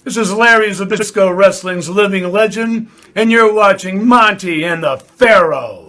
This is Larry Zbyszko, wrestling's living legend, and you're watching Monte and the Pharaoh.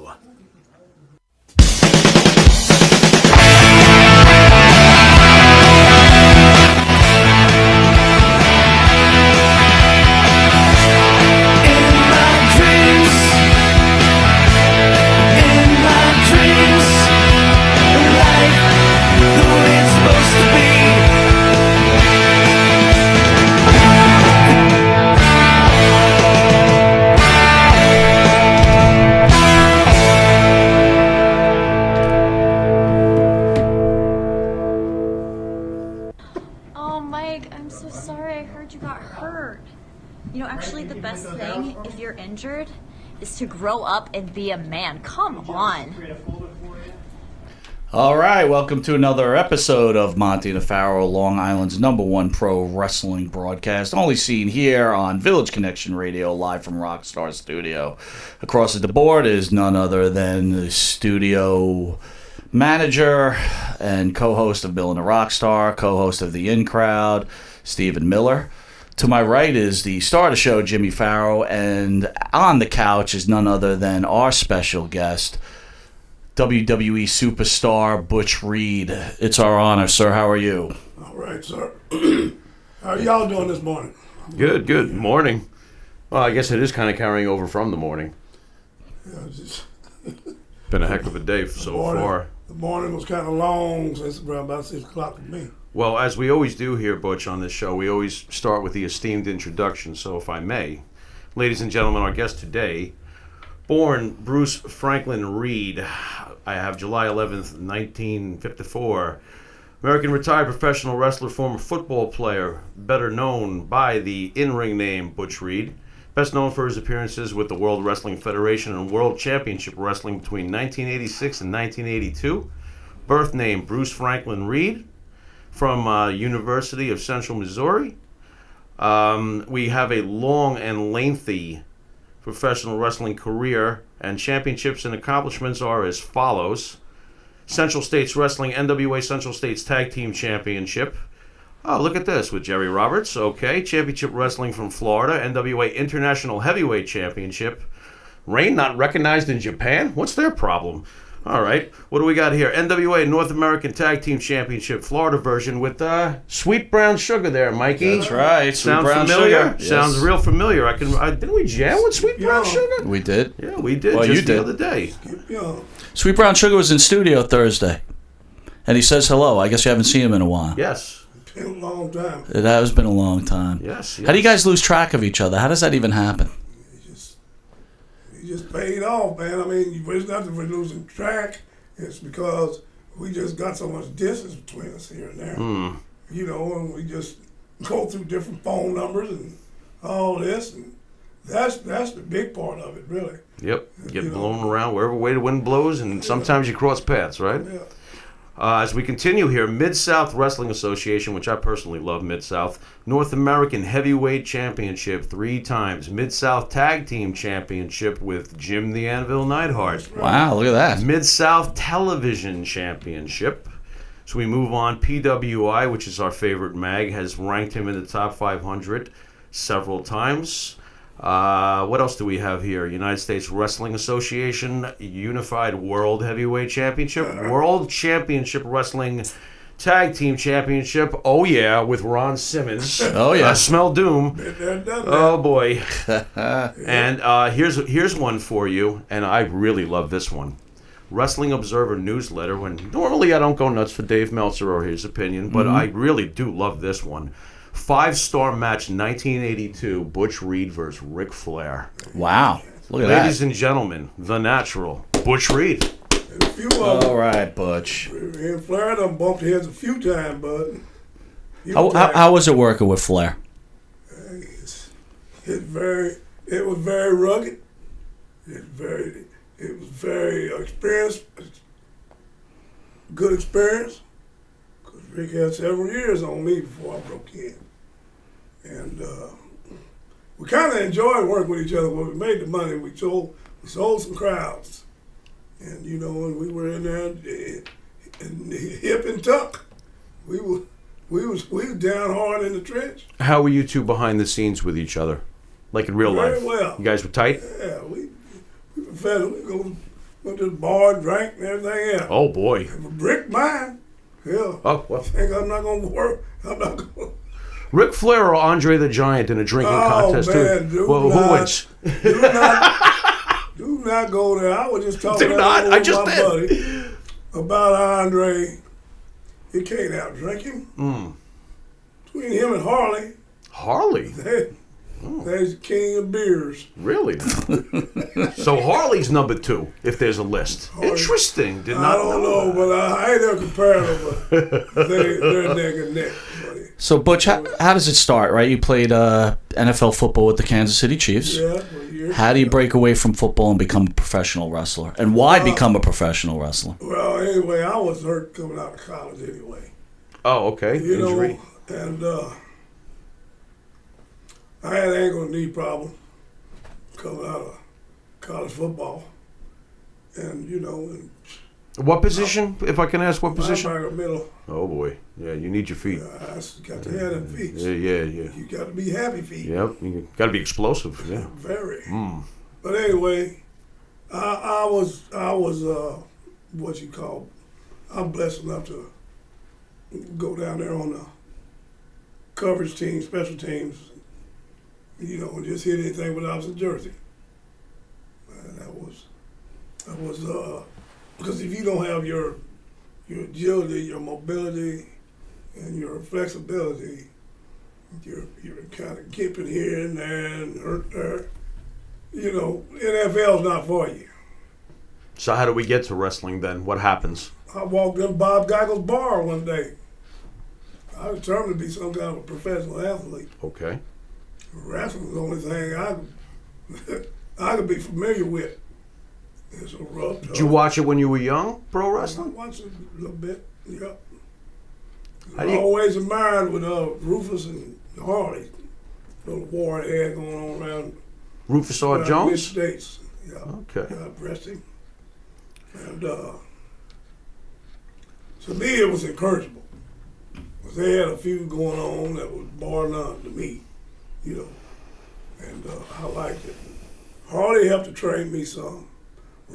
Actually, the best thing, if you're injured, is to grow up and be a man. Come on. All right, welcome to another episode of Monte and the Pharaoh, Long Island's #1 pro wrestling broadcast, only seen here on Village Connection Radio, live from Rockstar Studio. Across the board is none other than the studio manager and co-host of Bill and the Rockstar, co-host of The In Crowd, Stephen Miller. To my right is the star of the show, Jimmy Farrow, and on the couch is none other than our special guest, WWE superstar Butch Reed. It's our honor, sir. How are you? All right, sir. How are y'all doing this morning? Good morning. Well, I guess it is kind of carrying over from the morning. Yeah, just Been a heck of a day so far. The morning was kind of long, since around about 6 o'clock for me. Well, as we always do here, Butch, on this show, we always start with the esteemed introduction. So if I may, ladies and gentlemen, our guest today, born Bruce Franklin Reed, I have July 11th, 1954, American retired professional wrestler, former football player, better known by the in-ring name Butch Reed, best known for his appearances with the World Wrestling Federation and World Championship Wrestling between 1986 and 1982, birth name Bruce Franklin Reed, from University of Central Missouri. We have a long and lengthy professional wrestling career, and championships and accomplishments are as follows. Central States Wrestling NWA Central States Tag Team Championship. Oh, look at this, with Jerry Roberts. Okay. Championship Wrestling from Florida, NWA International Heavyweight Championship. Reign not recognized in Japan? What's their problem? All right, what do we got here? NWA North American Tag Team Championship, Florida version with Sweet Brown Sugar there, Mikey. That's right. Sounds familiar? Yes. Sounds real familiar. Didn't we jam with Sweet Brown Sugar? We did. Yeah, we did. Well, just you the did. Other day. Sweet Brown Sugar was in studio Thursday, and he says hello. I guess you haven't seen him in a while. Yes. It's been a long time. It has been a long time. Yes. How do you guys lose track of each other? How does that even happen? You just paid off, man. I mean, it's nothing for losing track. It's because we just got so much distance between us here and there. You know, and we just go through different phone numbers and all this, and that's the big part of it, really. Yep. Get blown around wherever way the wind blows, and sometimes you cross paths, right? Yeah. As we continue here, Mid-South Wrestling Association, which I personally love, Mid-South, North American Heavyweight Championship 3 times, Mid-South Tag Team Championship with Jim the Anvil Neidhart. Wow, look at that. Mid-South Television Championship. So we move on. PWI, which is our favorite mag, has ranked him in the top 500 several times. What else do we have here? United States Wrestling Association, Unified World Heavyweight Championship, World Championship Wrestling Tag Team Championship. Oh yeah, with Ron Simmons. Oh yeah, smell doom. Oh boy. And here's one for you, and I really love this one. Wrestling Observer newsletter. When normally I don't go nuts for Dave Meltzer or his opinion, but I really do love this one. 5-star match, 1982, Butch Reed versus Ric Flair. Wow. Look at that. Ladies and gentlemen, the natural, Butch Reed. A few of them. All right, Butch. And Flair done bumped heads a few times, but... How was it working with Flair? It was very rugged. It was very experienced. Good experience. Because Rick had several years on me before I broke in. And we kind of enjoyed working with each other. When we made the money, we sold some crowds. And, you know, when we were in there and hip and tuck, we we was down hard in the trench. How were you two behind the scenes with each other? Like in real life? Very well. You guys were tight? Yeah, we professional. We went to the bar, drank, and everything else. Oh, boy. Rick mine. Yeah. Oh, well. Think I'm not gonna work. I'm not gonna. Ric Flair or Andre the Giant in a drinking contest, man, too? Well, who wins? Do not go there. I was just talking Do not. I just my did. buddy about Andre. He can't out drink him. Between him and Harley, Harley? there's the king of beers. Really? So Harley's number 2, if there's a list. Interesting. Did not I don't know, that. but I ain't there comparative, but they're neck and neck, buddy. So, Butch, how does it start, right? You played NFL football with the Kansas City Chiefs. Yeah, for years. How do you break away from football and become a professional wrestler? And why become a professional wrestler? Well, anyway, I was hurt coming out of college anyway. Oh, okay. You Injury. know, and I had ankle and knee problem coming out of college football. And, you know, and What position, if I can ask, what position? linebacker middle, Oh, boy. Yeah, you need your feet. I got to have them feet. Yeah. You got to be happy feet. Yep, you got to be explosive. Yeah. Very. But anyway, I was what you call, I'm blessed enough to go down there on the coverage team, special teams, you know, and just hit anything with opposite jersey. And that was because if you don't have your agility, your mobility, and your flexibility, you're kind of kipping here and there and hurt there. You know, NFL's not for you. So how do we get to wrestling then? What happens? I walked in Bob Geigel's bar one day. I was determined to be some kind of a professional athlete. Okay. Wrestling is the only thing I could be familiar with. It's a rough. Did you watch it when you were young, pro I wrestling? watched it a little bit. Yep. How do I you- always admired with Rufus and Harley. Little war they had going on around Rufus R. Jones? Mid-States. Yeah. Okay. God rest him. And to me, it was encouraging. Because they had a few going on that was bar none to me, you know. And I liked it. Harley helped to train me some.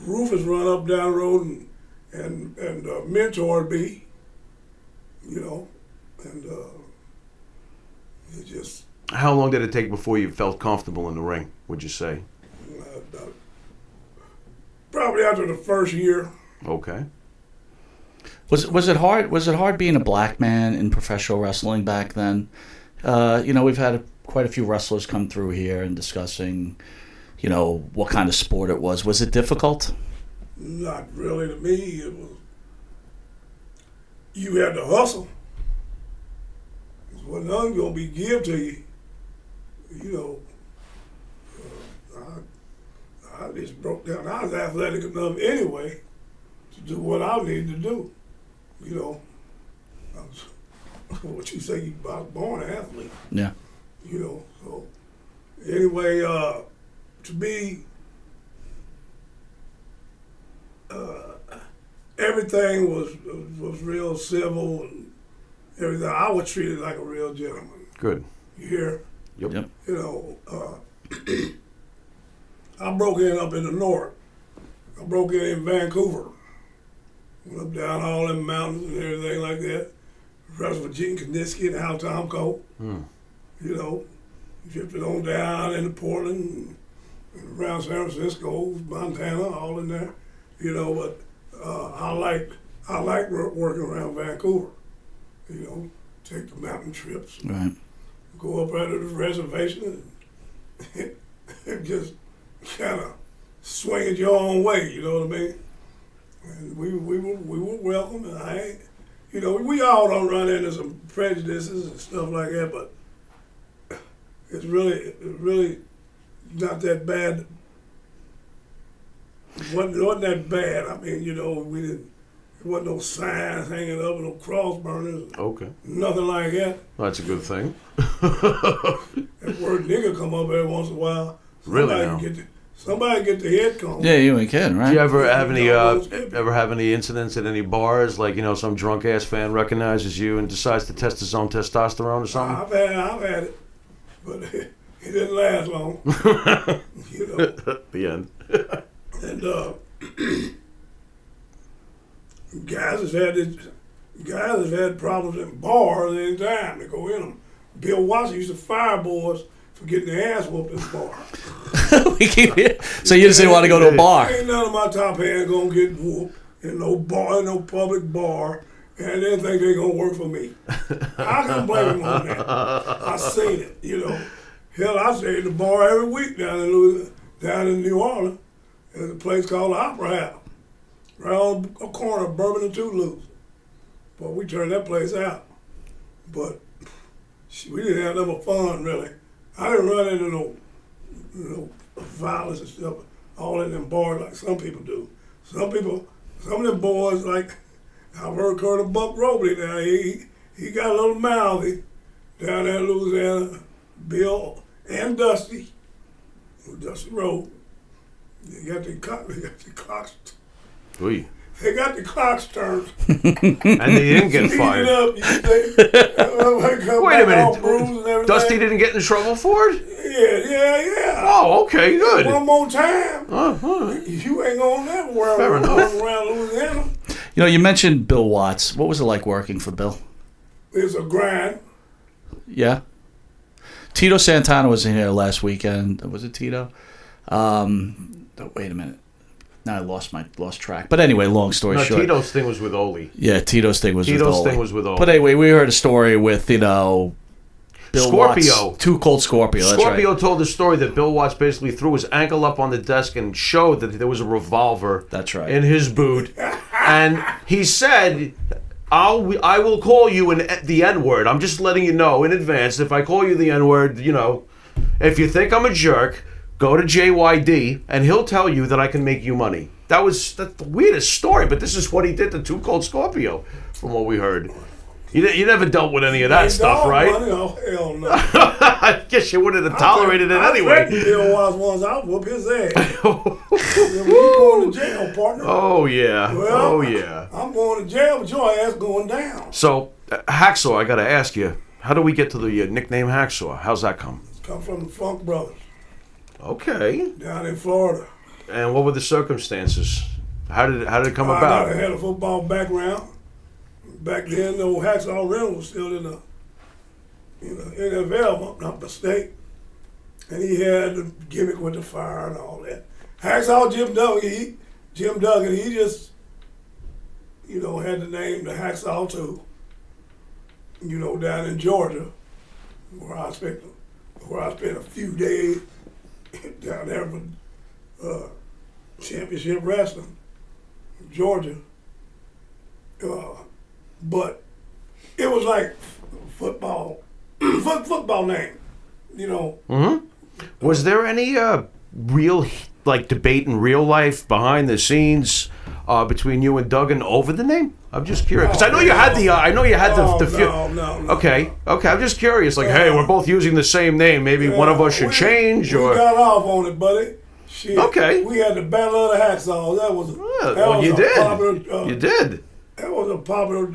Rufus run up down the road and mentored me, you know. And it just... How long did it take before you felt comfortable in the ring, would you say? Probably after the first year. Okay. Was it hard? Was it hard being a black man in professional wrestling back then? You know, we've had quite a few wrestlers come through here and discussing, you know, what kind of sport it was. Was it difficult? Not really to me. It was, you had to hustle. There was nothing going to be give to you. You know, I just broke down. I was athletic enough anyway to do what I needed to do. You know, I was, what you say, I was born an athlete. Yeah. You know, so anyway, to me, everything was real civil and everything. I was treated like a real gentleman. Good. You hear? Yep. You know, I broke in up in the north. I broke in Vancouver. Went up down all them mountains and everything like that. Wrestled with Gene Kaniski and Al Tomko. You know, drifted on down into Portland and around San Francisco, Montana, all in there. You know, but I like working around Vancouver. You know, take the mountain trips. Right. Go up out of the reservation and just kind of swing it your own way, you know what I mean? And we were welcome, and I ain't, you know, we all don't run into some prejudices and stuff like that, but it's really not that bad. It wasn't that bad. I mean, you know, there wasn't no signs hanging up, no cross burners, Okay. nothing like that. Well, that's a good thing. That word nigger come up every once in a while. Really now? Somebody get the head comb. Yeah, you ain't kidding, right? Do you ever have any No, ever have any incidents at any bars, like some drunk ass fan recognizes you and decides to test his own testosterone or something? I've had it, but it didn't last long. The end. And guys have had problems in bars any time. They go in them. Bill Watson used to fire boys for getting their ass whooped in the bar. So you just didn't want to go to a bar? Ain't none of my top hands gonna get whooped in no bar, in no public bar, and they think they gonna work for me. I can blame them on that. I seen it, Hell, I stayed at the bar every week down in New Orleans. There's a place called the Opera House, right on a corner of Bourbon and Toulouse. But we turned that place out. But we didn't have enough fun, really. I didn't run into no violence and stuff, all in them bars like some people do. Some of them boys, like, I've heard Colonel Buck Robley now, he got a little mouthy down there in Louisiana. Bill and Dusty Road. They got the clocks. Oy. They got the clocks turned. And they didn't get fired. Wait a minute. Dusty didn't get in trouble for it? Yeah. Oh, okay, good. One more time. Right. You ain't gonna never run around Louisiana. You mentioned Bill Watts. What was it like working for Bill? It's a grind. Yeah. Tito Santana was in here last weekend. Was it Tito? Wait a minute. Now I lost track. But anyway, long story short. Tito's thing was with Oli. Yeah, Tito's thing was with Oli. But anyway, we heard a story with, Bill Scorpio. Watts, Too Cold Scorpio. That's Scorpio right. told the story that Bill Watts basically threw his ankle up on the desk and showed that there was a revolver. That's right. In his boot. And he said, I will call you the N-word. I'm just letting you know in advance. If I call you the N-word, if you think I'm a jerk, go to JYD, and he'll tell you that I can make you money. That's the weirdest story, but this is what he did to Too Cold Scorpio, from what we heard. You never dealt with any of that stuff, right? Money? Oh, hell no. I guess you wouldn't have tolerated it anyway. I Bill Watts once, I'll whoop his ass. You going to jail, partner. Oh, yeah. Well, yeah. I'm going to jail, but your ass going down. So, Hacksaw, I got to ask you, how do we get to the nickname Hacksaw? How's that come? It's come from the Funk Brothers. Okay. Down in Florida. And what were the circumstances? How did it come about? I had a football background. Back then, the old Hacksaw Rental was still in the NFL, not the state. And he had the gimmick with the fire and all that. Hacksaw Jim Duggan, he just, had the name the Hacksaw too. Down in Georgia, where I spent a few days down there for championship wrestling in Georgia. But it was like football name, Mm-hmm. Was there any real debate in real life behind the scenes between you and Duggan over the name? I'm just curious because I know you had the feud. No. Okay. I'm just curious. Hey, we're both using the same name. Maybe one of us should change. We got off on it, buddy. Shit. Okay. We had the Battle of the Hacksaws. That was you did. Popular, you did. That was a popular.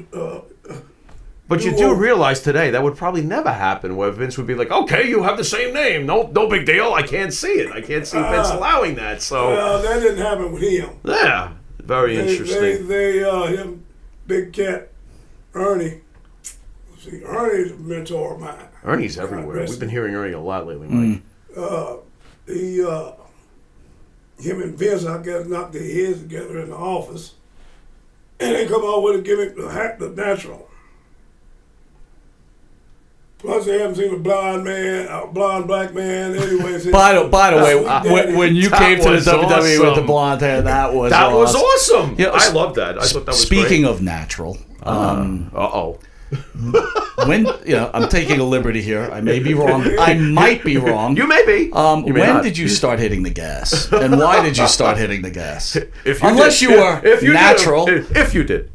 But you do realize today that would probably never happen, where Vince would be like, "Okay, you have the same name. No big deal. I can't see it. I can't see Vince allowing that." So that didn't happen with him. Yeah, very interesting. Him, Big Cat, Ernie. See, Ernie's a mentor of mine. Ernie's everywhere. We've been hearing Ernie a lot lately, Mike. Him and Vince, I guess, knocked their heads together in the office, and they come out with a gimmick, the natural. Plus, they haven't seen a blonde black man anyway. By the way, when you came to the WWE with the blonde hair, that was awesome. I love that. I thought that was speaking great. Of natural, when I'm taking a liberty here. I may be wrong. I might be wrong. You may be. When did you start hitting the gas, and why did you start hitting the gas? If you did.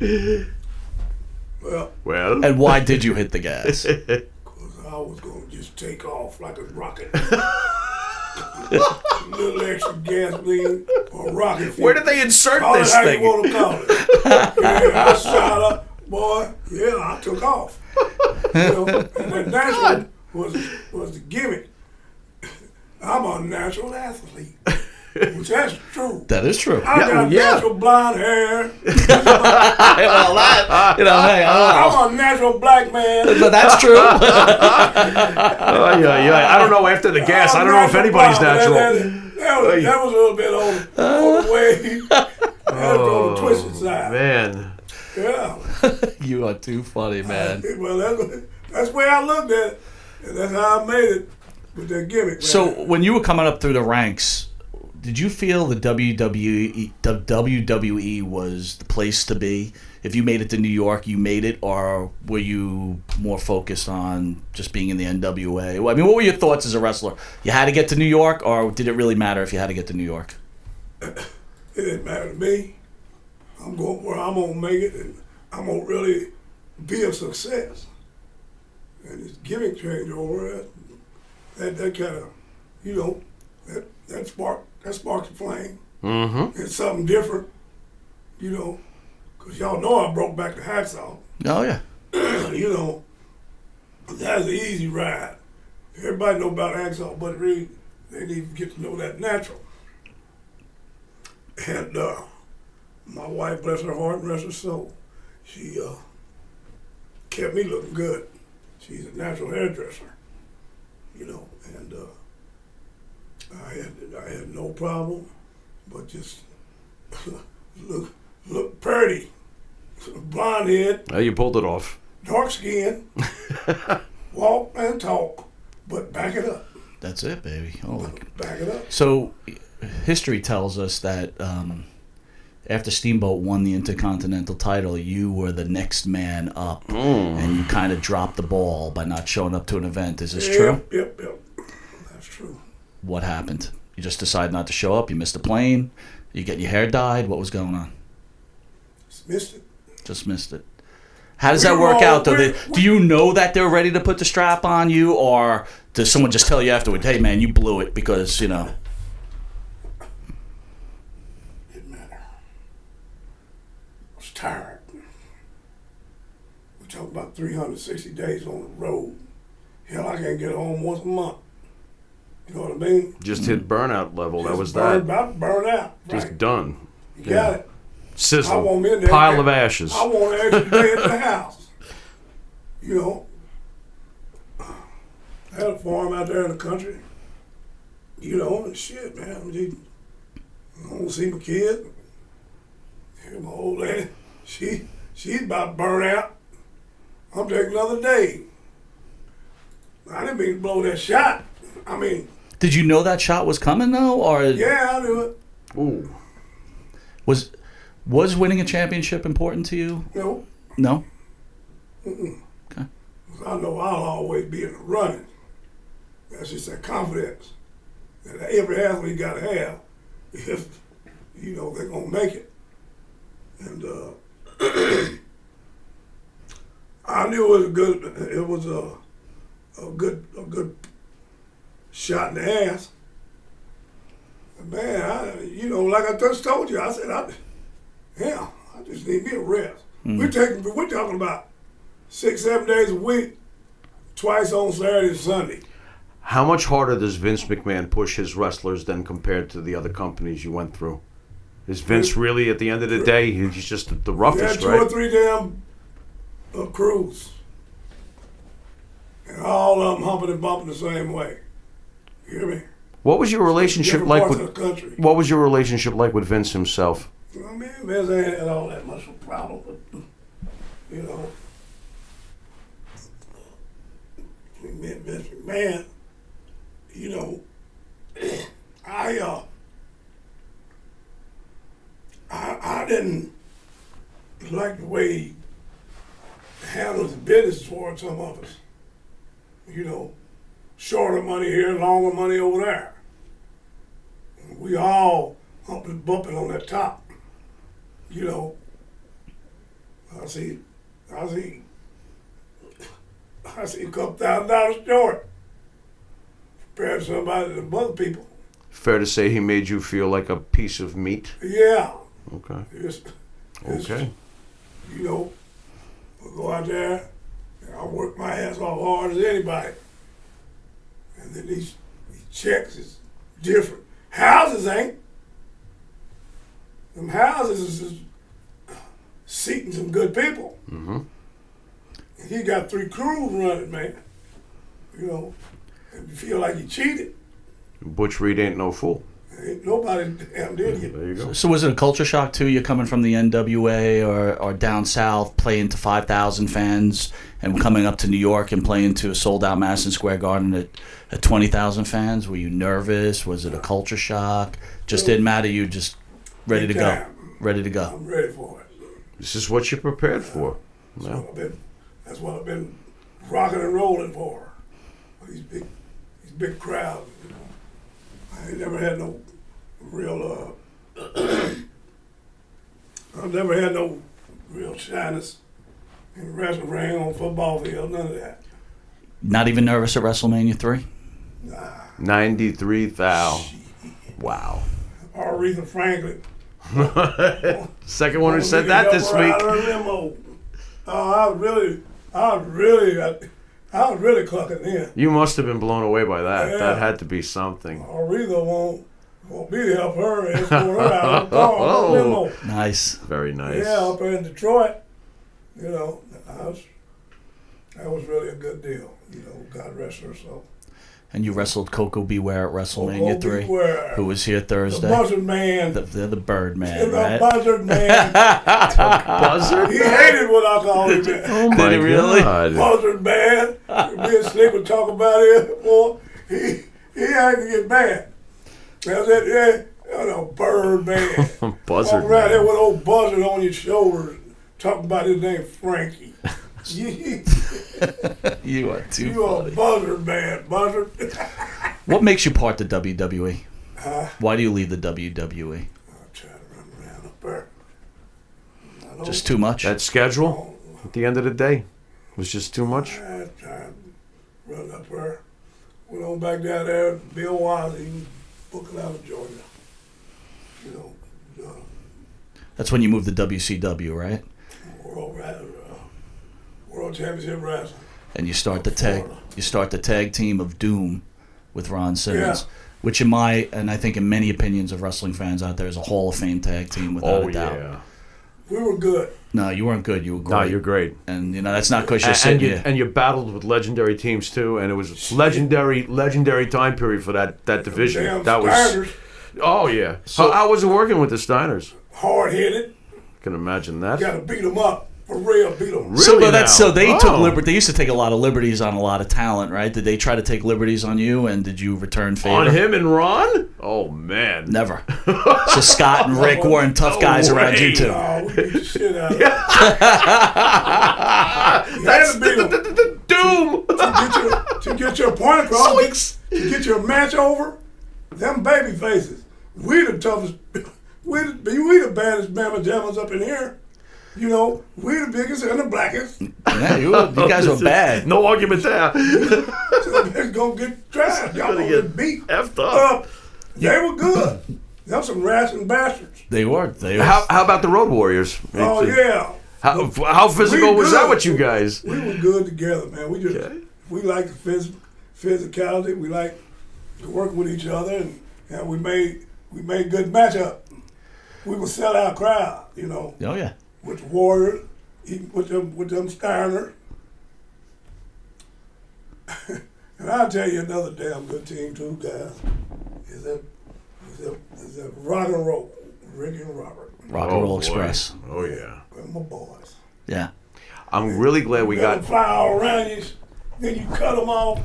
Well. And why did you hit the gas? I was going to just take off like a rocket. a little extra gasoline or rocket fuel. Where did they insert Call this it how thing? you want to call it. Yeah, I shot up, boy. Yeah, I took off. You know, and the natural was the gimmick. I'm a natural athlete, which that's true. That is true. I got natural blonde hair. Well, that, you know, hey, I'm a natural black man. but that's true. I don't know. After the gas, I don't know if anybody's natural. That was a little bit on the way. That's on the twisted side. Man. Yeah. You are too funny, man. Well, that's the way I looked at it. And that's how I made it with that gimmick. Man. So when you were coming up through the ranks, did you feel the WWE was the place to be? If you made it to New York, you made it, or were you more focused on just being in the NWA? I mean, what were your thoughts as a wrestler? You had to get to New York, or did it really matter if you had to get to New York? It didn't matter to me. I'm going where I'm going to make it, and I'm going to really be a success. And this gimmick changeover, that kind of, you know, that sparked the flame. Mm-hmm. It's something different, you know, because y'all know I broke back to Hacksaw. Oh, yeah. You know, that's an easy ride. Everybody know about Hacksaw Butch Reed. They need to get to know that natural. And my wife, bless her heart and rest her soul, she kept me looking good. She's a natural hairdresser, you know, and I had no problem, but just look pretty, blonde head, You pulled it off. dark skin, walk and talk, but back it up. That's it, baby. Holy. Back it up. So, history tells us that after Steamboat won the Intercontinental title, you were the next man up, and you kind of dropped the ball by not showing up to an event. Is this true? Yep. That's true. What happened? You just decided not to show up? You missed a plane? You get your hair dyed? What was going on? Just missed it. Just missed it. How does that work out, though? Do you know that they're ready to put the strap on you, or does someone just tell you afterward, hey, man, you blew it because, you know? Didn't matter. I was tired. We talk about 360 days on the road. Hell, I can't get home once a month. You know what I mean? Just hit burnout level. That was Just that. burn out. Just Right. done. You got it. I Sizzle. want me in there. Pile of ashes. I want an extra day at the house. You know, I had a farm out there in the country. You know, and shit, man. I want to see my kid. And my old lady, she's about to burn out. I'm taking another day. I didn't mean to blow that shot. I mean, Did you know that shot was coming, though? Or yeah, I knew it. Ooh. was winning a championship important to you? You know, No? I know I'll always be in the running. That's just that confidence that every athlete got to have if, you know, they're going to make it. And I knew it was a good shot in the ass. And man, you know, like I just told you, I said, I just need me a rest. We're talking about 6-7 days a week, twice on Saturday and Sunday. How much harder does Vince McMahon push his wrestlers than compared to the other companies you went through? Is Vince really, at the end of the day, he's just the We roughest, had 2 right? or 3 damn crews. And all of them humping and bumping the same way. You hear me? What was your relationship Different like parts with? of the country. What was your relationship like with Vince himself? I mean, Vince ain't had all that much of a problem, but, you know, me and Vince McMahon, you know, I didn't like the way he handles the business towards some of us. You know, shorter money here, longer money over there. We all humping and bumping on that top. You know, I see a couple $1,000 short. compared to somebody to other people. Fair to say he made you feel like a piece of meat? Yeah. Okay. It's, Okay. you know, we'll go out there and I'll work my ass off hard as anybody. And then these checks is different. Houses ain't. Them houses is just seating some good people. Mm-hmm. And he got 3 crews running, man. You know, and you feel like you cheated. Butch Reed ain't no fool. Ain't nobody damn did you. There you go. So was it a culture shock too? You're coming from the NWA or down south, playing to 5,000 fans, and coming up to New York and playing to a sold-out Madison Square Garden at 20,000 fans. Were you nervous? Was it a culture shock? Just didn't matter. You just ready to go. Ready to go. I'm ready for it. This is what you're prepared for. Yeah. That's what I've been rocking and rolling for. These big crowds. You know, I ain't never had no real. I've never had no real shyness in the wrestling ring, on football field, none of that. Not even nervous at WrestleMania 3? Nah. 93 thou. Wow. Aretha Franklin. Second one who said that this week. Oh, I was really clucking in. You must have been blown away by that. Yeah. That had to be something. Aretha won't be to help her and escort her out of the car on the limo. Nice. Very nice. Yeah, up in Detroit. You know, that was really a good deal. You know, God rest her soul. And you wrestled Coco Beware at WrestleMania Coco 3, Beware. who was here Thursday. The Buzzard Man. They're the Bird Man, The right? Buzzard Man. Buzzard? He hated what I called him. Man. Oh my Did he really? God. Buzzard Man. Me and Slick would talk about it. Boy, he ain't gonna get mad. That's it. Yeah, you know, Bird Man. Buzzard Walk around there Man. with old Buzzard on your shoulders, talking about his name Frankie. You are too You a funny. Buzzard Man, Buzzard. What makes you part the WWE? Huh? Why do you leave the WWE? I'm trying to run around up there. I don't- Just too much? That schedule, at the end of the day, was just too much. I'm trying to run up there. Went on back down there. Bill Wozzy, booking out of Georgia. You know, That's when you moved to WCW, right? World Championship Wrestling. And you start the tag team of Doom with Ron Simmons, Yeah. which and I think in many opinions of wrestling fans out there is a Hall of Fame tag team without a doubt. Yeah. We were good. No, you weren't good. You were great. No, you're great. And that's not because you're sitting here. And you battled with legendary teams too, and it was legendary time period for that division. Damn That was. Steiners, Oh yeah. So- how was it working with the Steiners? hard-headed. Can imagine that. Got to beat them up. For real, beat them. Really now? So they took Oh. They used to take a lot of liberties on a lot of talent, right? Did they try to take liberties on you, and did you return favor? On him and Ron? Oh man. Never. So Scott and Rick weren't tough guys around you way. too. Oh, we beat the shit out of them. You had That's to beat them. the doom. To get your point across, to get your match over, them baby faces. We the toughest, we the baddest mamma jammers up in here. You know, we the biggest and the blackest. Yeah, you guys were bad. No argument there. So they're gonna get tried. Y'all gonna get beat. Effed up. They were good. Them some rasping bastards. They were. How about the Road Warriors? Oh yeah. How physical We was that good. with you guys? We were good together, man. We just Okay. we like the physicality. We like to work with each other, and we made good matchup. We would sell our crowd, you know, Oh yeah. with the Warriors, with them Steiner. And I'll tell you another damn good team too, guys. Is that Rock and Roll, Ricky and Robert. Rock and Roll boy. Express. Oh yeah. They're my boys. Yeah. I'm really glad we Let got. them fly all around you, then you cut them off.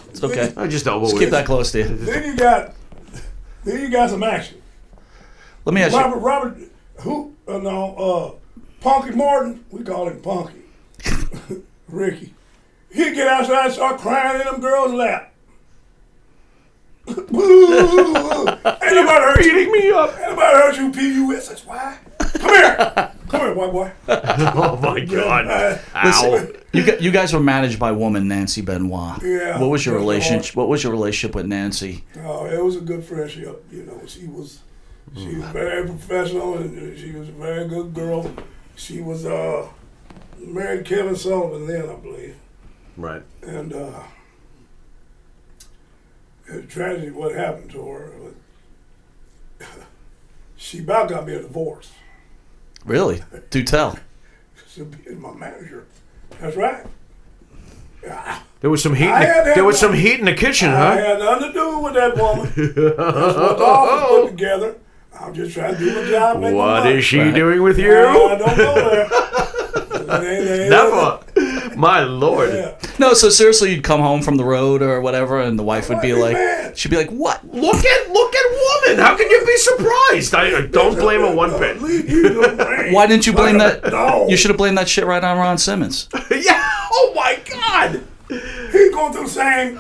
It's okay. I just elbow Just it. keep that close to you. Then you got some action. Let me ask you. Robert, Punky Morton, we call him Punky. Ricky. He'd get outside and start crying in them girls' lap. Ain't nobody hurt you. Beating me up. Ain't nobody hurt you, P.U.S. That's why. Come here. Come here, white boy. Oh my God! Listen, you guys were managed by woman Nancy Benoit. Yeah. What was your That's relationship? hard. What was your relationship with Nancy? Oh, it was a good friendship. You know, she was very professional and she was a very good girl. She was married to Kevin Sullivan then, I believe. Right. And it's tragic what happened to her. She about got me a divorce. Really? Do tell. She'll be my manager. That's right. There was some heat. I had that There was one. some heat in the kitchen, I huh? had nothing to do with that woman. That's what the office put together. I'm just trying to do my job. Make my What money. is she doing with you? I don't know there. Never. My Lord. Yeah. No, so seriously, you'd come home from the road or whatever, and the wife would be I'd be like, mad. she'd be like, "What? Look at woman. How can you be surprised? I don't blame her one bit. Leave you alone. Why didn't you blame that? No. You should have blamed that shit right on Ron Simmons." Yeah. Oh my God. He's going through the same.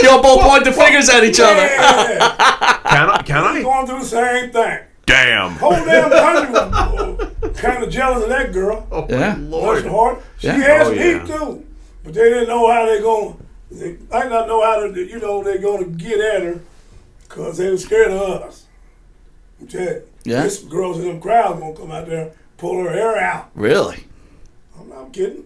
Y'all both point the fingers at each other. Yeah. Can He's I? going through the same thing. Damn. Whole damn country was kind of jealous of that girl. Oh Yeah. my Bless her Lord. heart. She Yeah. has Oh, yeah. heat too, but they didn't know how they going. They might not know how to. You know, they're going to get at her because they were scared of us. I'm telling you, Yeah. This girls in them crowds gonna come out there, pull her hair out. Really? I'm not kidding.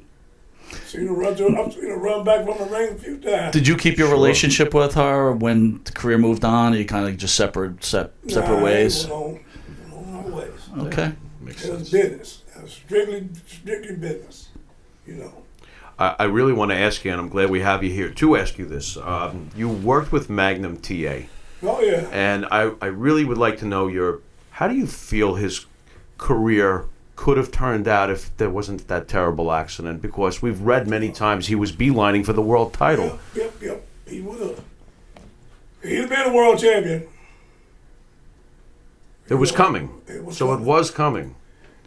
I've seen her run back from the ring a few times. Did you keep your relationship with her when the career moved on? Or you kind of just separate ways? Went on our ways. Okay. Makes It was sense. business. It was strictly business. You know. I really want to ask you, and I'm glad we have you here to ask you this. You worked with Magnum TA, Oh yeah. and I really would like to know how do you feel his career could have turned out if there wasn't that terrible accident? Because we've read many times he was beelining for the world title. Yep. He would have. He'd have been a world champion. It was coming. It was So coming. it was coming.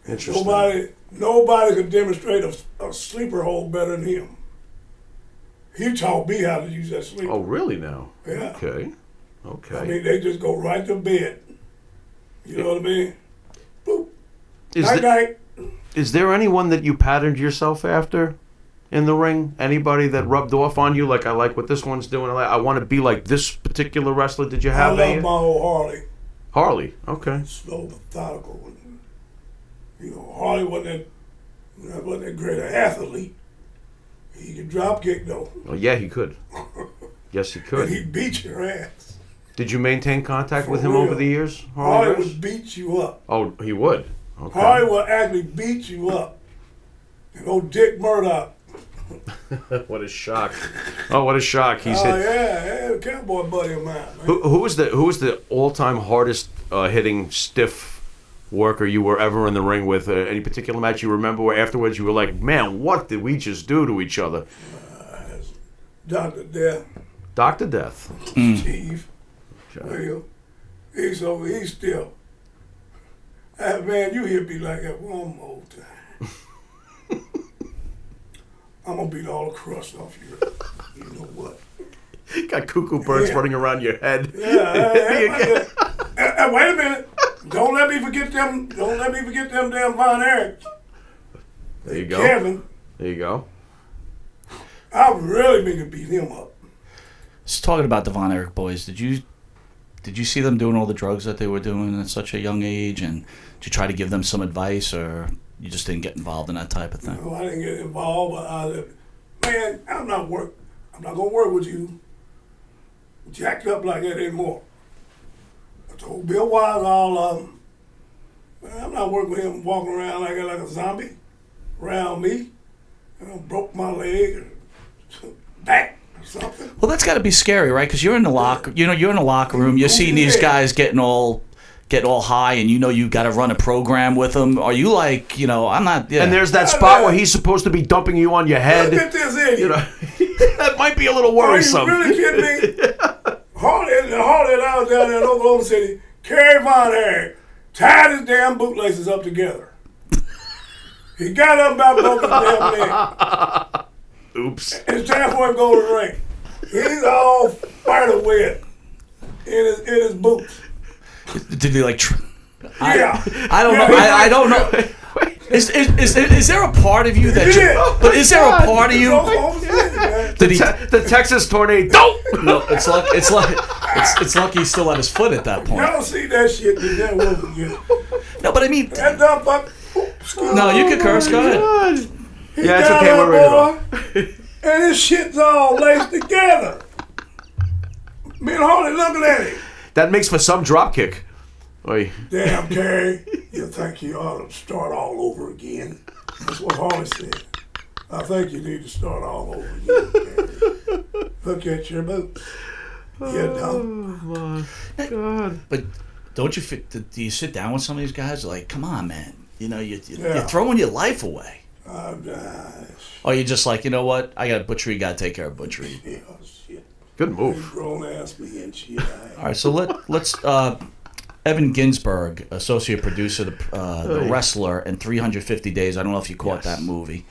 Interesting. Nobody could demonstrate a sleeper hold better than him. He taught me how to use that sleeper. Oh, really now? Yeah. Okay. I mean, they just go right to bed. You know what I mean? Boop. Night. Is there anyone that you patterned yourself after in the ring? Anybody that rubbed off on you? Like, I like what this one's doing. I want to be like this particular wrestler. Did you I have love any? my old Harley. Harley. Okay. Slow, methodical. You know, Harley wasn't that great an athlete. He could drop kick though. Oh, yeah, he could. Yes, he And could. he beat your ass. Did you maintain contact For with him real. over the years? Harley Rose? would beat you up. Oh, he would. Okay. Harley would actually beat you up. And old Dick Murdoch. What a shock! Oh, what a shock! He's Oh hit. yeah, a cowboy buddy of mine. Man. Who was the all-time hardest hitting stiff worker you were ever in the ring with? Any particular match you remember where afterwards you were like, man, what did we just do to each other? Dr. Death, Dr. Death. Steve. Okay. Well, he's still. Man, you hear me like that one more time. I'm gonna beat all the crust off you. You know what? Got cuckoo birds Yeah. running around your head. Yeah. Wait a minute. Don't let me forget them. Don't let me forget them damn Von Erich. There you go. Kevin. There you go. I really need to beat him up. Just talking about the Von Erich boys, did you see them doing all the drugs that they were doing at such a young age, and did you try to give them some advice, or you just didn't get involved in that type of thing? No, I didn't get involved, but man, I'm not gonna work with you jacked up like that anymore. I told Bill Wise all of them, man, I'm not working with him walking around like a zombie around me. You know, broke my leg or back or something. Well, that's got to be scary, right? Because you're in the locker room. You're seeing these guys getting all high, and you got to run a program with them. Are you like, I'm not? Yeah. And there's that spot where he's supposed to be dumping you on your head. Look at this idiot. You know, that might be a little Are you worrisome. really kidding me? Harley and I was down there in Oklahoma City. Kerry Von Erich tied his damn bootlaces up together. He got up about broke his damn leg. Oops. It's time for him to go to the ring. He's all fired wet in his boots. Did he like? I don't know. I don't know. Is there a part of you that? But is there a part of you? Did he? The Texas tornado. No, it's lucky he's still at his foot at that point. Y'all see that shit? That was again. No, but I mean, That dumb fuck. no, you can curse. Go ahead. Yeah, it's okay. We're ready. And this shit's all laced together. Me and Harley looking at it. That makes for some drop kick. Oy. Damn, Terry, you think you ought to start all over again? That's what Harley said. I think you need to start all over again, Terry. Look at your boots. You dumb. God. But don't you? Do you sit down with some of these guys? Like, come on, man. You know, you're throwing your life away. Or you're just like, you know what? I got Butch Reed. Got to take care of Butch Reed. Yeah, shit. Good move. Grown ass me and shit. All right, so let's. Evan Ginsberg, associate producer, the wrestler, and 350 Days. I don't know if you caught that movie.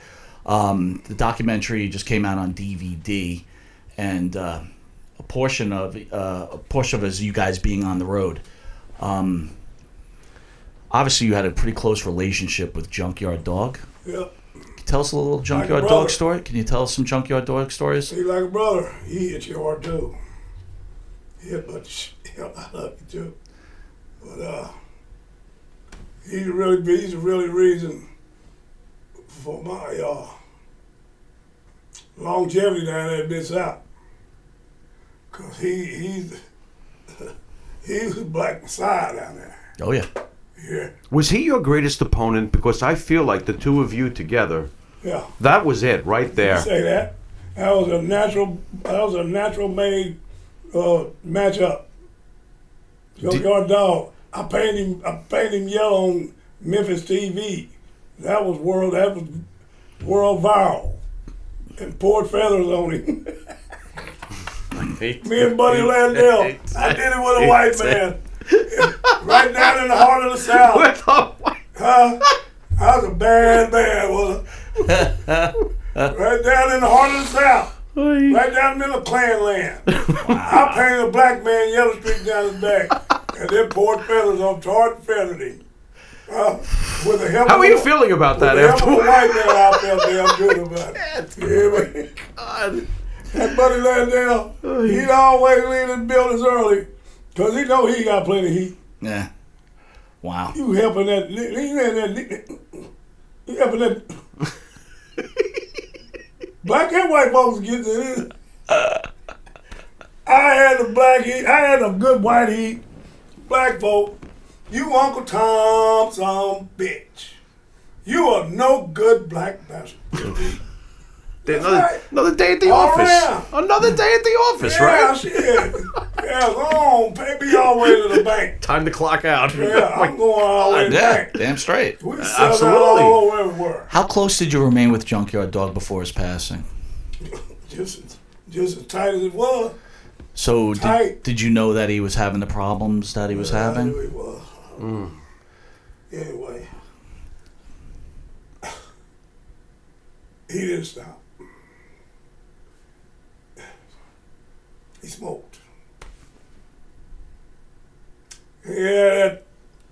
The documentary just came out on DVD, and a portion of it is you guys being on the road. Obviously, you had a pretty close relationship with Junkyard Dog. Yep. Tell us a little Junkyard Dog story. Can you tell us some Junkyard Dog stories? He like a brother. He hit you hard too. But I love you too. But he's really reason for my longevity down there at Mid South. Cause he's a black messiah down there. Oh yeah. Yeah. Was he your greatest opponent? Because I feel like the two of you together, Yeah. that was it right there. Say that. That was a natural made matchup. Junkyard Dog. I painted him yellow on Memphis TV. That was world viral. And poured feathers on him. Me and Buddy Landell. I did it with a white man. Right down in the heart of the South. I was a bad man, was I? Right down in the heart of the South. Right down in the middle of Klan land. I painted a black man yellow streak down his back. And then poured feathers on, tarred and feathered him. With the help How are you feeling about that after? With the help of a afterwards? white man, I felt damn good about it. You hear me? God. That Buddy Landell, he'd always leave his buildings early because he know he got plenty of heat. Yeah. Wow. You helping that black and white folks get to this. I had the black heat, I had a good white heat. Black folk, you Uncle Tom some bitch. You are no good black bastard. Another day at the All office. around. Another day at the office, Yeah, right? shit. Yeah, go on, pay me all the way to the bank. Time to clock out. Yeah, I'm going all the way to the Yeah, bank. damn straight. We sell Absolutely. that all over everywhere. How close did you remain with Junkyard Dog before his passing? Just as tight as it was. So Tight. did you know that he was having the problems that he was I having? knew it was. Anyway, he didn't stop. He smoked. He had that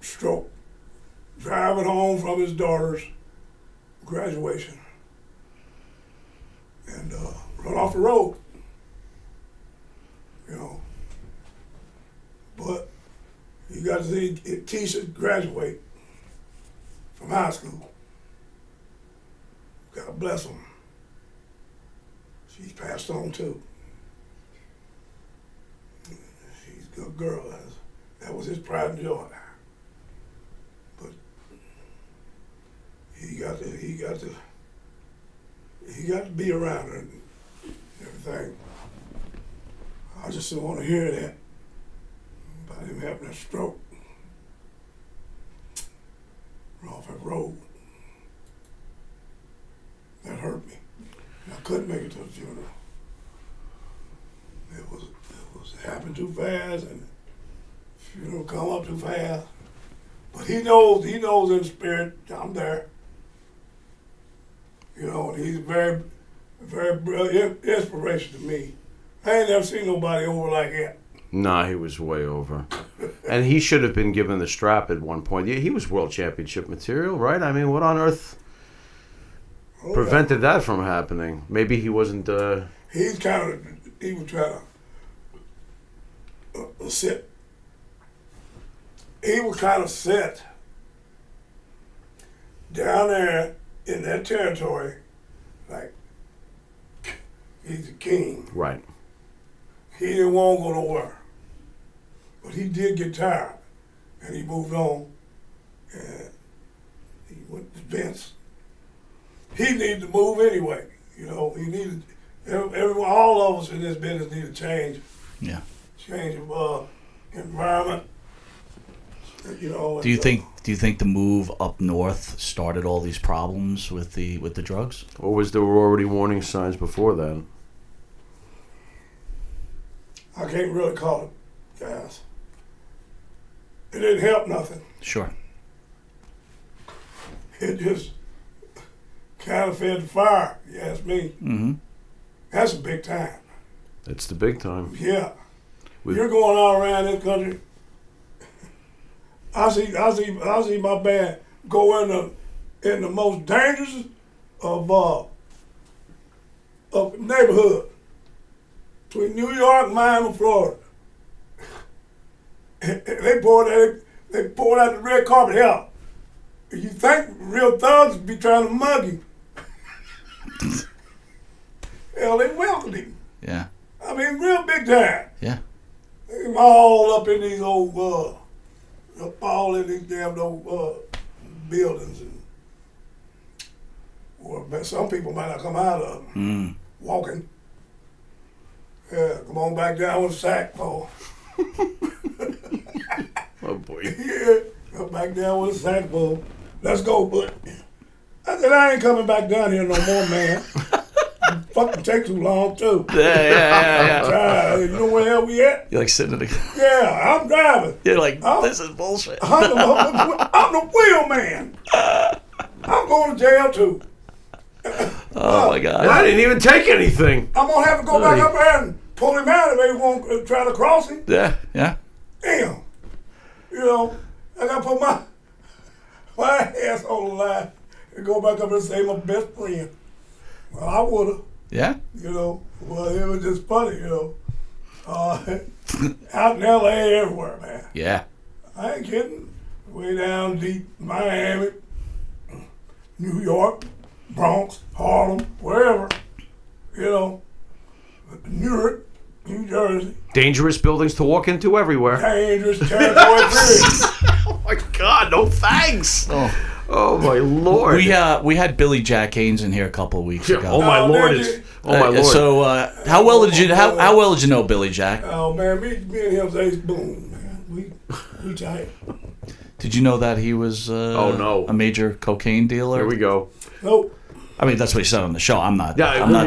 stroke. Driving home from his daughter's graduation. And run off the road. You know. But you got to see Tisha graduate from high school. God bless him. She's passed on too. She's a good girl. That was his pride and joy. But he got to be around her and everything. I just didn't want to hear that about him having a stroke. Off that road. That hurt me. I couldn't make it to the funeral. It happened too fast, and the funeral come up too fast. But he knows in spirit, I'm there. You know, and he's very, very inspiration to me. I ain't never seen nobody over like that. Nah, he was way over. And he should have been given the strap at one point. Yeah, he was world championship material, right? I mean, what on earth prevented that from happening? Maybe he wasn't... He was trying to sit. He was kind of set down there in that territory, like he's a king. Right. He didn't want to go nowhere. But he did get tired, and he moved on, and he went to Vince. He needed to move anyway. You know, he needed, everyone, all of us in this business need to change. Yeah. Change of environment. You know. Do you think the move up north started all these problems with the drugs? Or was there already warning signs before that? I can't really call it, guys. It didn't help nothing. Sure. It just kind of fed the fire, you ask me. Mm-hmm. That's a big time. It's the big time. Yeah. You're going all around this country. I see my band go in the most dangerous of neighborhood between New York, Miami, and Florida. They poured out the red carpet. Hell, you think real thugs be trying to mug you? Hell, they welcomed him. Yeah. I mean, real big time. Yeah. They all up in these old, all in these damn old buildings, and or some people might not come out of them walking. Yeah, come on back down with a sack, Paul. Oh boy. Yeah, come back down with a sack, Paul. Let's go, but I said I ain't coming back down here no more, man. Fucking take too long too. Yeah. You know where the hell we at? You're like sitting in the... Yeah, I'm driving. You're like, this is bullshit. I'm the wheel man. I'm going to jail too. Oh my God. I didn't even take anything. I'm gonna have to go back up there and pull him out if they won't try to cross him. Yeah. Yeah. Damn. You know, I gotta put my ass on the line and go back up and say my best friend. Well, I would've. Yeah. You know, well, it was just funny, you know. Out in L.A. everywhere, man. Yeah. I ain't kidding. Way down deep, Miami, New York, Bronx, Harlem, wherever. You know, Newark, New Jersey. Dangerous buildings to walk into everywhere. Dangerous territory. Oh my God, no thanks. Oh my Lord. We had Billy Jack Haynes in here a couple of weeks ago. Oh my Lord. Oh my Lord. So how well did you know Billy Jack? Oh man, me and him's ace boom, man. We tight. Did you know that he was a major cocaine dealer? Here we go. Nope. I mean, that's what he said on the show. I'm not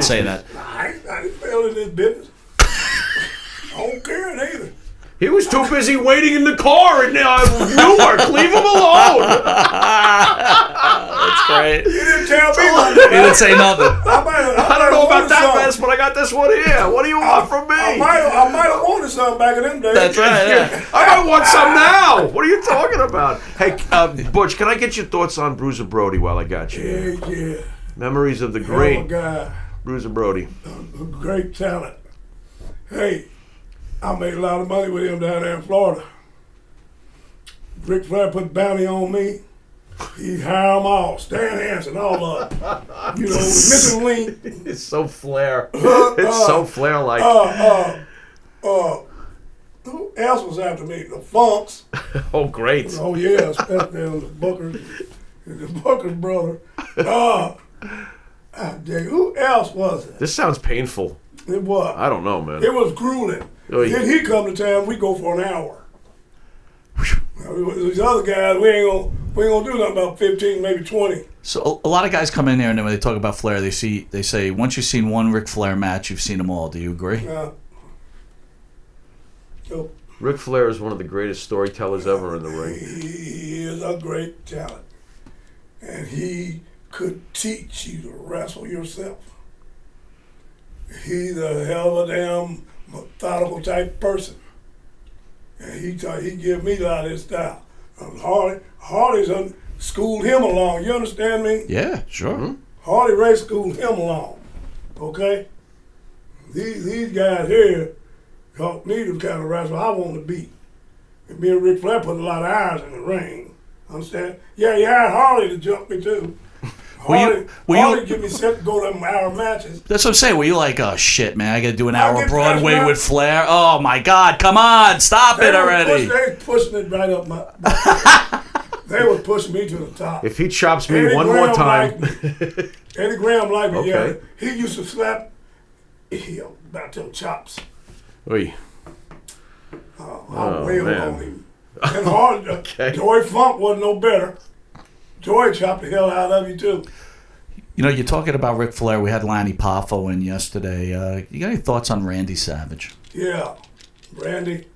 saying that. I ain't failed in this business. I don't care neither. He was too busy waiting in the car in Newark. Leave him alone. That's great. You didn't tell me He didn't say nothing. I don't know about that mess, but I got this one here. What do you want from me? I might have wanted something back in them days. That's right. Yeah. I might want some now. What are you talking about? Hey, Butch, can I get your thoughts on Bruiser Brody while I got you? Yeah. Memories of the great guy. Bruiser Brody. A great talent. Hey, I made a lot of money with him down there in Florida. Ric Flair put bounty on me. He hired them all. Stan Hansen, all of them. You know, Missing Link. It's so Flair. It's so Flair-like. Who else was after me? The Funks. Oh, great. Oh, yeah, especially the Booker's brother. Who else was it? This sounds painful. It was. I don't know, man. It was grueling. Then he come to town, we go for an hour. Now, these other guys, we ain't gonna do nothing about 15, maybe 20. So a lot of guys come in here and when they talk about Flair, they say once you've seen one Ric Flair match, you've seen them all. Do you agree? Ric Flair is one of the greatest storytellers ever in the ring. He is a great talent, and he could teach you to wrestle yourself. He's a hell of a damn methodical type person. And he give me a lot of his style. Harley's schooled him along. You understand me? Yeah, sure. Mm-hmm. Harley Ray schooled him along. Okay? These guys here helped me to kind of wrestle I want to be. And me and Ric Flair put a lot of hours in the ring. Understand? Yeah, you hired Harley to jump me too. Harley get me set to go to them hour matches. That's what I'm saying. Were you like, oh shit, man, I got to do an hour get Broadway past with Flair? Oh my God, come on, stop it already. They was pushing it right up my they was pushing me to the top. If he chops me Eddie one Graham more time. Eddie Graham liked me, Okay. yeah. He used to slap about them chops. Oy. I wailed man. on him. And hard, Okay. Joey Funk wasn't no better. Joey chopped the hell out of you too. You know, you're talking about Ric Flair. We had Lanny Poffo in yesterday. You got any thoughts on Randy Savage? Yeah, Randy.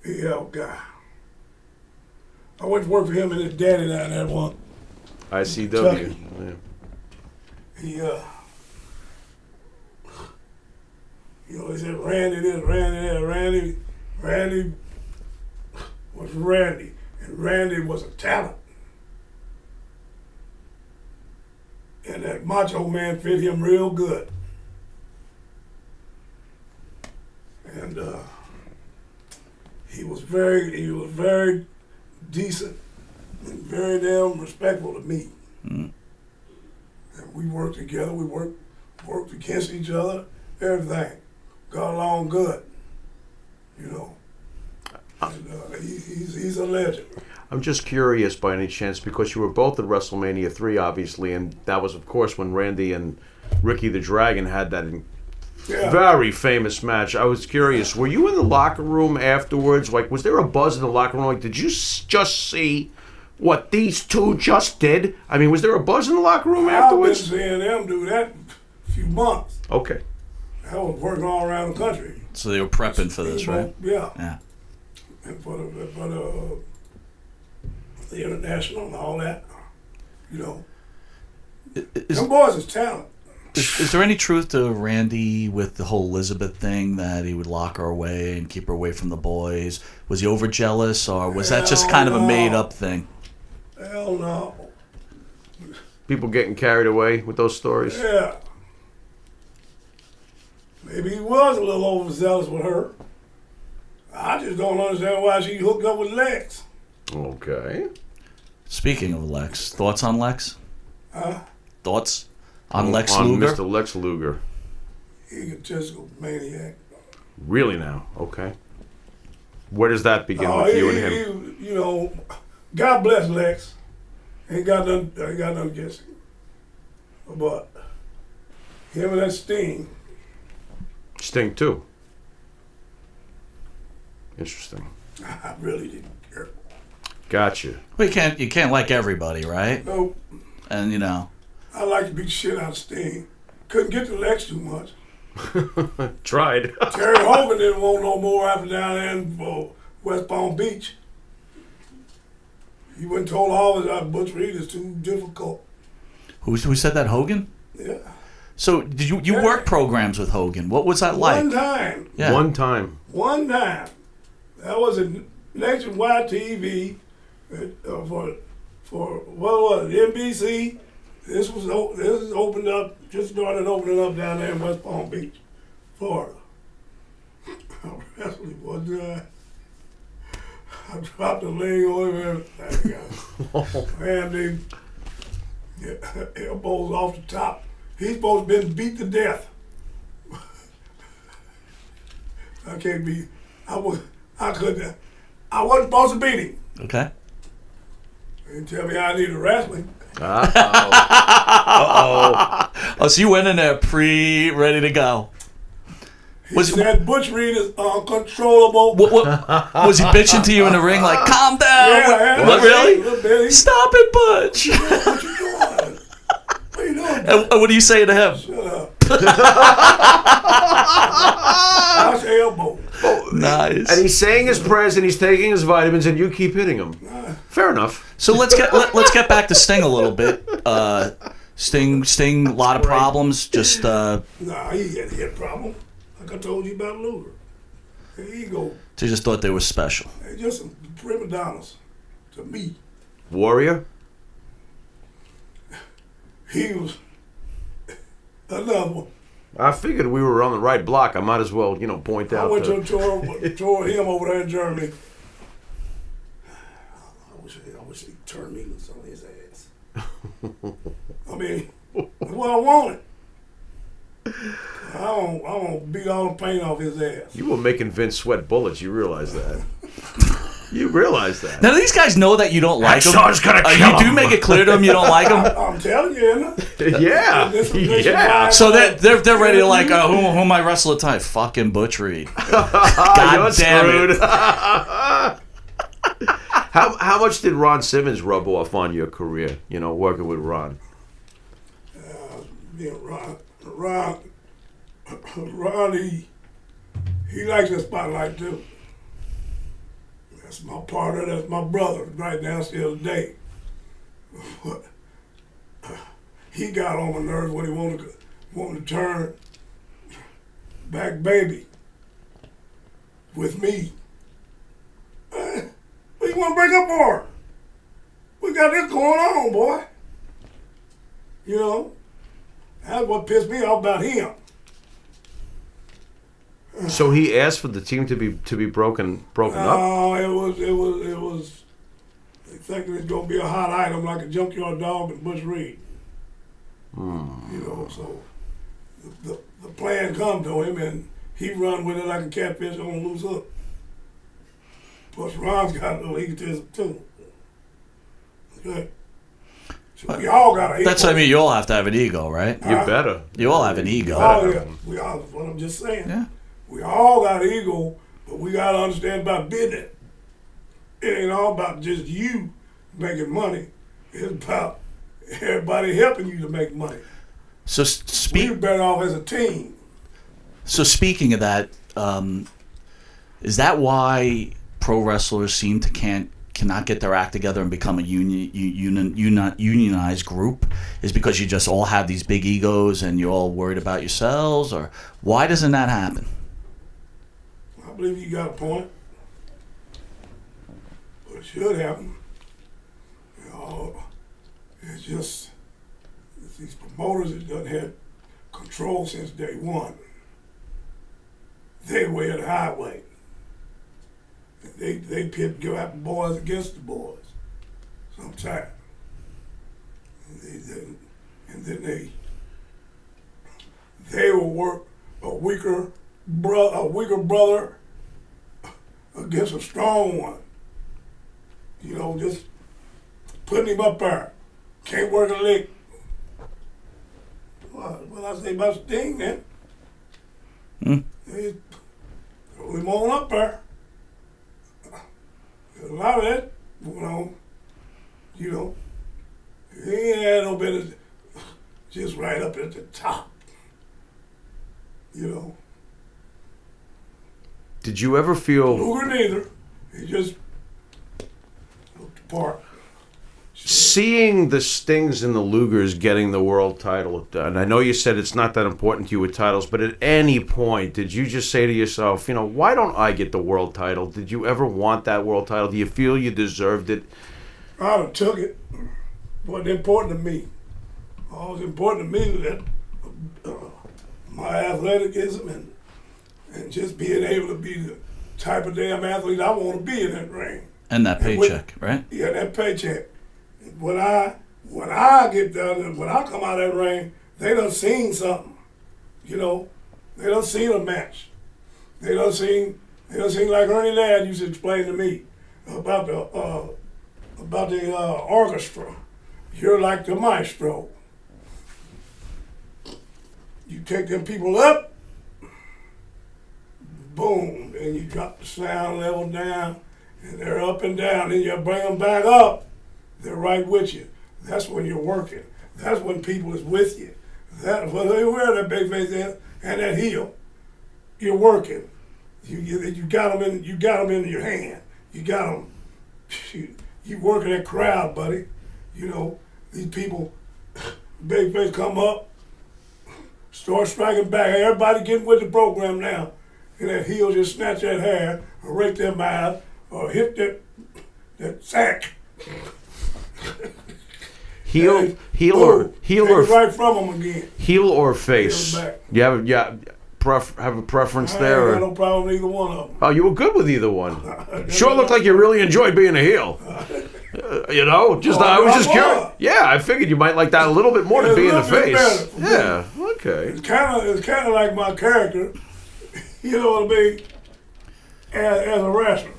Yeah, guy. I went to work for him and his daddy down there one. ICW. Yeah. He, he said, Randy this, Randy that, Randy was Randy, and Randy was a talent. And that Macho Man fit him real good. And he was very decent and very damn respectful to me. Mm. And we worked together, we worked against each other, everything. Got along good, you know. And, he's a legend. I'm just curious by any chance, because you were both at WrestleMania 3, obviously, and that was, of course, when Randy and Ricky the Dragon had that very famous match. I was curious, were you in the locker room afterwards? Like, was there a buzz in the locker room? Like, did you just see what these two just did? I mean, was there a buzz in the locker room afterwards? I've been seeing them do that a few months. Okay. I was working all around the country. So they were prepping for this, right? Yeah. Yeah. And for the international and all that, you know. Them boys is talent. Is there any truth to Randy with the whole Elizabeth thing, that he would lock her away and keep her away from the boys? Was he over jealous, or was that just kind of a made up thing? Hell no. People getting carried away with those stories? Yeah. Maybe he was a little overzealous with her. I just don't understand why she hooked up with Lex. Okay. Speaking of Lex, thoughts on Lex? Huh? Thoughts on Lex on Luger? Mr. Lex Luger. Egotistical maniac. Really now? Okay. Where does that begin with you and him? You know, God bless Lex. Ain't got nothing against him. But him and that Sting. Sting too. Interesting. I really didn't care. Gotcha. Well, you can't like everybody, right? Nope. And you know, I like to beat the shit out of Sting. Couldn't get to Lex too much. Tried. Terry Hogan didn't want no more after down there in West Palm Beach. He went and told all that Butch Reed is too difficult. who said that? Hogan? Yeah. So did you work programs with Hogan? What was that like? One time. Yeah. One time. One time. That was a nationwide TV for what was it, NBC. This is opened up, just started opening up down there in West Palm Beach, Florida. I wrestled one time. I dropped a leg on him and everything. Man, they elbows off the top. He's supposed to been beat to death. I can't be. I wasn't supposed to beat him. Okay. They didn't tell me I needed wrestling. Oh, so you went in there ready to go. He said Butch Reed is uncontrollable. What was he bitching to you in the ring? Like, calm down. Yeah, What, really? A little bit. Stop it, Butch. What you doing? What you doing? And what do you say to him? Shut up. Watch your elbow. Nice. And he's saying his prayers and he's taking his vitamins, and you keep hitting him. Fair enough. So let's get back to Sting a little bit. Sting, a lot of problems. Just Nah, he had a hit problem. Like I told you about Luger. He go. they just thought they were special. They just some prima donnas to me. Warrior? He was another one. I figured we were on the right block. I might as well, point I out. went to a tour him over there in Germany. I wish he turned me loose on his ass. I mean, that's what I wanted. I won't beat all the paint off his ass. You were making Vince sweat bullets. You realize that? You realize that? Now, do these guys know that you don't like them? shot's gonna kill You do him. make it clear to them you don't like them? I'm telling you, innit? Yeah. This Yeah. So they're ready to like, who am I wrestling tonight? Fucking Butch Reed. God You're damn screwed. it. How much did Ron Simmons rub off on your career? Working with Ron. Ron, he likes that spotlight too. That's my partner, that's my brother, right now still today. But he got on my nerves when he wanted to turn back baby with me. What you want to break up for? We got this going on, boy. That's what pissed me off about him. So he asked for the team to be broken up. No, it was. They thinking it's gonna be a hot item like a junkyard dog and Butch Reed. So the plan come to him and he run with it like a catfish on a loose hook. Plus Ron's got a little egotism too. Okay. So we all got an ego. That's what I mean. You all have to have an ego, right? You better. You all have an ego. Oh yeah, we all. That's what I'm just saying. Yeah. We all got an ego, but we gotta understand about business. It ain't all about just you making money. It's about everybody helping you to make money. So We're better off as a team. So speaking of that, is that why pro wrestlers seem to cannot get their act together and become a unionized group? Is because you just all have these big egos and you're all worried about yourselves, or why doesn't that happen? I believe you got a point. But it should happen. It's just these promoters that done had control since day one. They way of the highway. They pit go out the boys against the boys sometimes. And then they will work a weaker brother against a strong one. Just putting him up there. Can't work a lick. What I say about Sting then? They throw him on up there. There's a lot of that going on. He ain't had no business just right up at the top. Did you ever feel Luger neither. He just looked apart. seeing the Stings and the Lugers getting the world title? And I know you said it's not that important to you with titles, but at any point did you just say to yourself, why don't I get the world title? Did you ever want that world title? Do you feel you deserved it? I'd have took it. It wasn't important to me. All was important to me was that my athleticism and just being able to be the type of damn athlete I want to be in that ring. And that paycheck, right? Yeah, that paycheck. When I get done, when I come out of that ring, they done seen something. They done seen a match. They done seen like Ernie Ladd used to explain to me about the orchestra. You're like the maestro. You take them people up, boom, and you drop the sound level down, and they're up and down. Then you bring them back up. They're right with you. That's when you're working. That's when people is with you. That's when they wear that big face and that heel. You're working. You got them in. You got them in your hand. You got them. You working that crowd, buddy. These people Babyface come up, start striking back. Everybody getting with the program now. And that heel just snatch that hair, or rake their mouth, or hit that sack. Heel or Take it right from them again. heel or face? Heel back. You have a preference I there? ain't got no problem with either one of them. Oh, you were good with either one. Sure looked like you really enjoyed being a heel. You know, I was just curious. Yeah, I figured you might like that a little bit more than being the face. Yeah, okay. It's kind of like my character. You know what I mean? As a wrestler.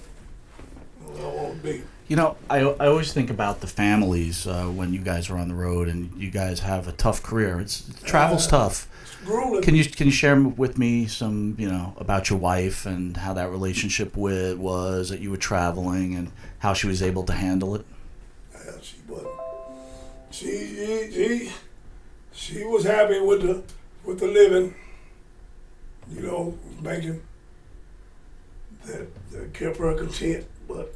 I want to be. You know, I always think about the families when you guys are on the road and you guys have a tough career. Travel's tough. It's grueling. Can you share with me some, about your wife and how that relationship was that you were traveling and how she was able to handle it? Yeah, she was happy with the living, making that kept her content, but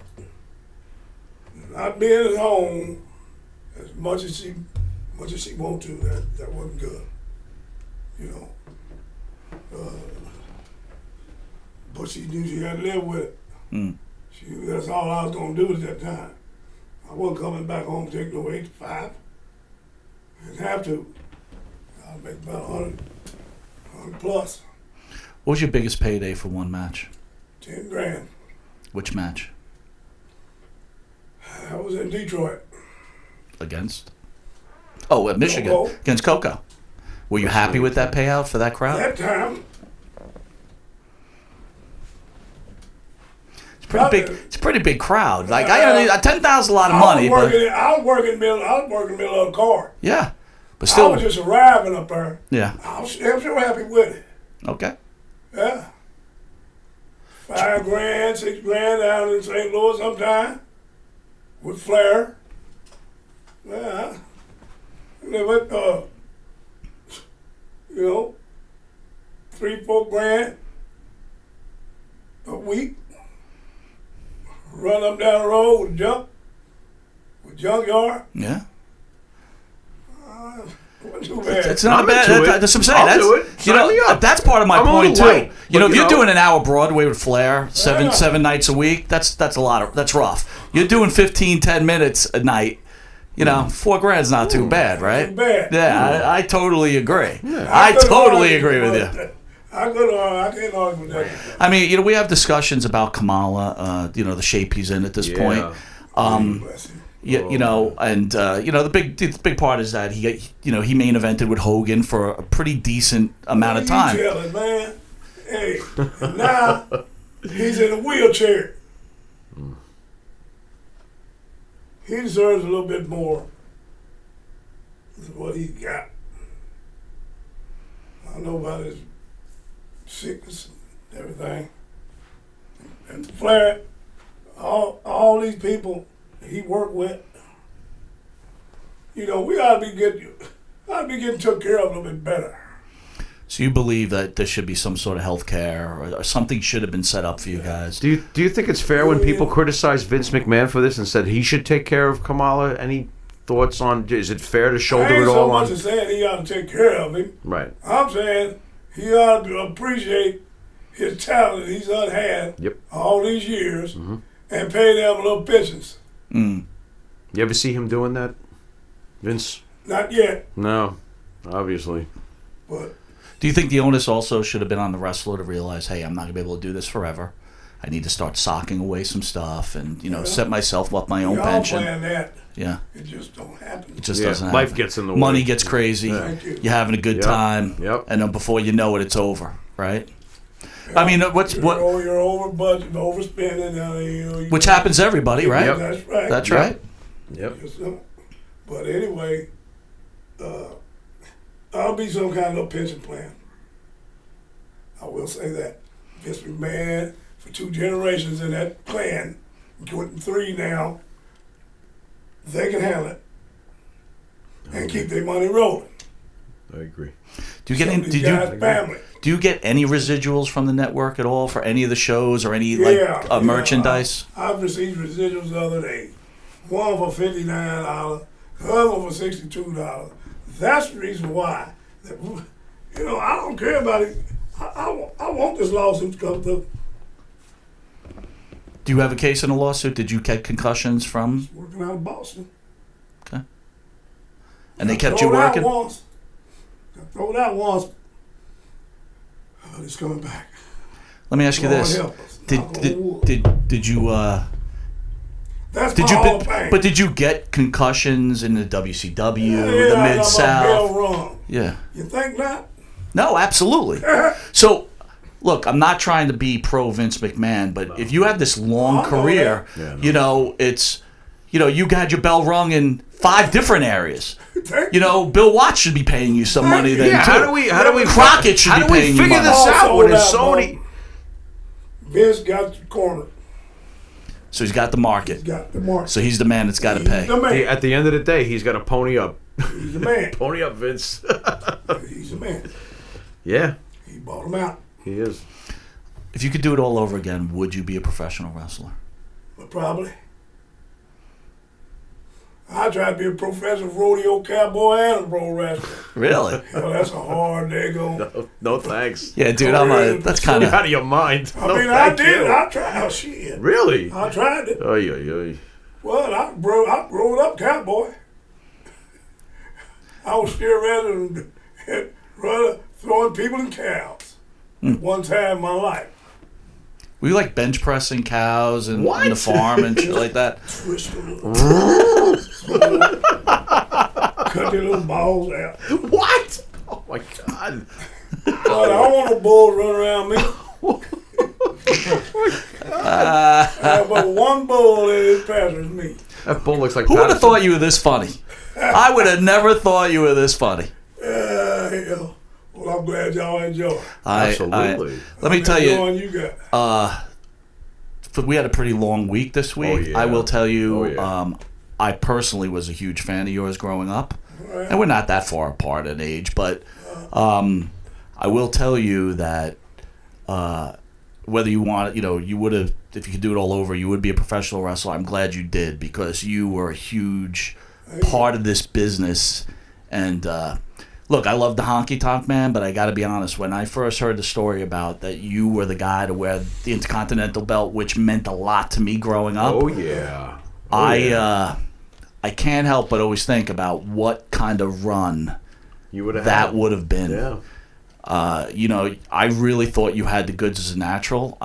not being at home as much as she wanted to. That wasn't good, but she knew she had to live with it. She knew that's all I was gonna do at that time. I wasn't coming back home to take no 8 to 5. I didn't have to. I'd make about 100 plus. What was your biggest payday for one match? 10 grand. Which match? I was in Detroit. Against? Oh, at Michigan. Coco. Against Coco. Were you happy with that payout for that crowd? That time, It's a pretty big crowd. Like, I 10,000 a lot of money, but I was working in the middle of the car. yeah, but I still, was just arriving up there. yeah. I was so happy with it. Okay. Yeah. 5 grand, 6 grand down in St. Louis sometime with Flair. Yeah. And they went, 3-4 grand a week. Run up down the road with junkyard. Yeah. Wasn't too bad. It's not I'm bad. into it. That's what I'm saying. I'll do it. Sign me up. That's part of my I'm a point little too. light, If but, you're doing an hour Broadway with Flair, seven nights a week, that's a lot. That's rough. You're doing 10 minutes a night. $4 grand's not too bad, right? Too bad. Yeah, I totally agree. I totally agree with you. I can't argue with that. I mean, we have discussions about Kamala, the shape he's in at this point. Bless him. The big part is that he main evented with Hogan for a pretty decent amount of time. You tell it, man. Hey, and now he's in a wheelchair. He deserves a little bit more than what he got. I don't know about his sickness and everything. And Flair, all these people he worked with, we ought to be getting took care of a little bit better. So you believe that there should be some sort of health care or something should have been set up for you guys? Do you think it's fair when people criticize Vince McMahon for this and said he should take care of Kamala? Any thoughts on? Is it fair to shoulder I ain't it all so on? much as saying he ought to take care of him. Right. I'm saying he ought to appreciate his talent he's had all these years and pay them a little pensions. Mm. You ever see him doing that, Vince? Not yet, No, obviously. but Do you think the onus also should have been on the wrestler to realize, hey, I'm not going to be able to do this forever. I need to start socking away some stuff and, set myself up my own y'all pension. plan that. Yeah. It just don't happen. It just doesn't happen. Life gets in the way. Money gets crazy. Thank you. You're having a good time. Yep. And then before you know it, it's over, right? I mean, You're over budget, overspending. which happens to everybody, right? Yep. That's right. That's right. Yep. But anyway, I'll be some kind of pension plan. I will say that. Vince McMahon for 2 generations in that plan, going 3 now. They can handle it and keep their money rolling. I agree. Do you get Some any? of these guys' family. Do you get any residuals from the network at all for any of the shows or any merchandise? I've received residuals the other day. One for $59, the other one for $62. That's the reason why. That, I don't care about it. I want this lawsuit to come through. Do you have a case in a lawsuit? Did you get concussions from? Working out of Boston. Okay. And they kept you working? I throw it out once. It's coming back. Let me ask you this. Lord help us. Did you That's my whole but, pain. but did you get concussions in the WCW, Yeah, the I got my Mid-South? bell rung. Yeah. You think not? No, absolutely. So, look, I'm not trying to be pro Vince McMahon, but if you have this long career, it's, you got your bell rung in 5 different areas. Bill Watts should be paying you some money then, too. How do we Crockett should be paying you money. figure this out when there's so many? Vince got the corner. So he's got the market. He's got the market. So he's the man that's got to pay. The man. At the end of the day, he's got to pony up. He's the man. Pony up, Vince. He's the man. Yeah, He bought him out. he is. If you could do it all over again, would you be a professional wrestler? But probably. I tried to be a professional rodeo cowboy and a pro wrestler. Really? Hell, that's a hard day go. No thanks. Yeah, dude, that's kind You're of... out of your mind. I mean, I did. I tried. Oh, shit. Really? I tried it. Oy, oy, oy. Well, I growing up cowboy. I was still rather throwing people in cows. One time in my life. Were you like bench pressing cows and on the farm and shit like that? Twist them. Cut their little balls out. What? Oh my God. But I don't want no bull run around me. But one bull in his pasture is me. That bull looks like Who would have Patterson. thought you were this funny? I would have never thought you were this funny. Hell. Well, I'm glad y'all enjoy. Absolutely. Let me tell you, You got. we had a pretty long week this week. yeah. I will tell you, Oh, yeah. I personally was a huge fan of yours growing up. Right. And we're not that far apart in age, but I will tell you that whether you want, you would have, if you could do it all over, you would be a professional wrestler. I'm glad you did, because you were a huge part of this business. And look, I love the honky tonk man, but I got to be honest. When I first heard the story about that you were the guy to wear the Intercontinental belt, which meant a lot to me growing up. Oh, yeah. I can't help but always think about what kind of run You would have that would have been. Yeah. I really thought you had the goods as a natural.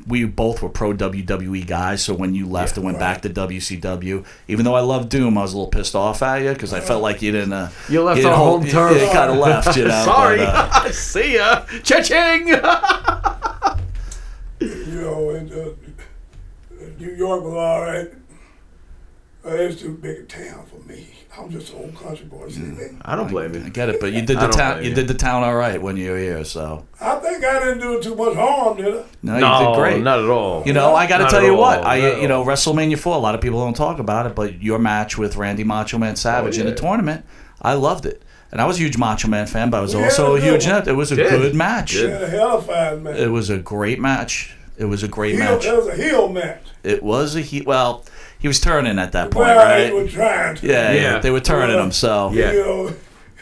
We both were pro WWE guys, so when you left and went back to WCW, even though I loved Doom, I was a little pissed off at you because I felt like you didn't. You left didn't our home turf. You kind of left, Sorry. But, See ya. Cha-ching. New York was all right. It's too big a town for me. I'm just an old country boy. See me? I don't blame I you. get it, but you did the town. You did the town all right when you were here. So I think I didn't do it too much harm, did I? no, you did great. Not at all. I got to Not tell at you all. what, Not at all. WrestleMania 4, a lot of people don't talk about it, but your match with Randy Macho Man Savage in the tournament, I loved it. And I was a huge Macho Man fan, but I was We also a had a good huge one. It was a Did. good match. We had a hell of a fight, man. It was a great match. It was a great It match. was a heel match. It was a well, he was turning at that point, Well, they right? were trying to. Yeah, they were turning him, so. Yeah.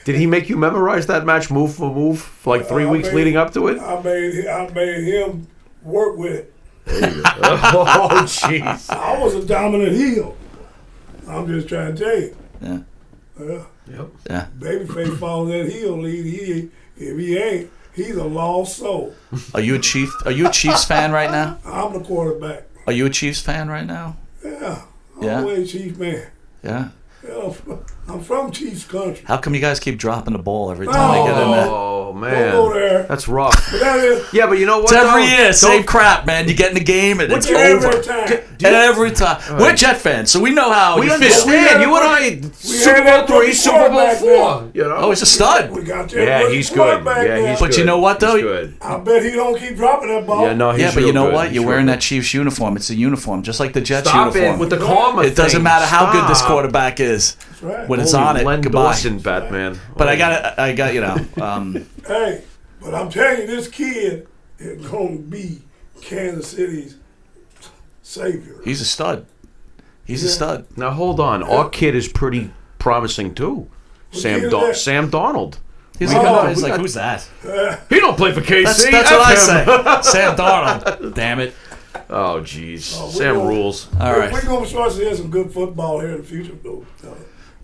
Did he make you memorize that match move for move for like 3 weeks leading up to it? I made him work with it. Oh, jeez. I was a dominant heel. I'm just trying to tell you. Yeah. Yep. Yeah. Babyface follows that heel lead. If he ain't, he's a lost soul. Are you a Chiefs fan right now? I'm the quarterback. Are you a Chiefs fan right now? Yeah. Yeah. Always Chief man. Yeah. Yeah, I'm from Chiefs country. How come you guys keep dropping the ball every time they get in there? Oh, Don't go man. there. That's rough. But that is Yeah, but you know what? It's every though? year, same Don't- crap, man. You get in the game and it's every over. time. And every time. We're Jet fans, so we know how We you feel. understand. You and I, Super Bowl 3, Super Bowl 4. You know? Oh, he's a stud. We got that Yeah, rookie he's good. quarterback Yeah, now. he's But good. you know what, though? He's good. I bet he don't keep dropping that ball. Yeah, no, he's Yeah, but you real know good. what? He's You're real wearing good. that Chiefs uniform. It's a uniform, just like the Jets Stop uniform. it with the karma It doesn't thing. matter how good this Stop. quarterback is. That's right. When it's Holy on it, Len goodbye. Dawson, Batman. But I got Hey, but I'm telling you, this kid is going to be Kansas City's savior. he's a stud. He's a stud. Now hold on. Our kid is pretty promising too. Sam Darnold. He's We like, got- who's that? He don't play for KC. That's what I F him. say. Sam Darnold. Damn it. Oh, jeez. Sam rules. All right. We're going to start seeing some good football here in the future, though.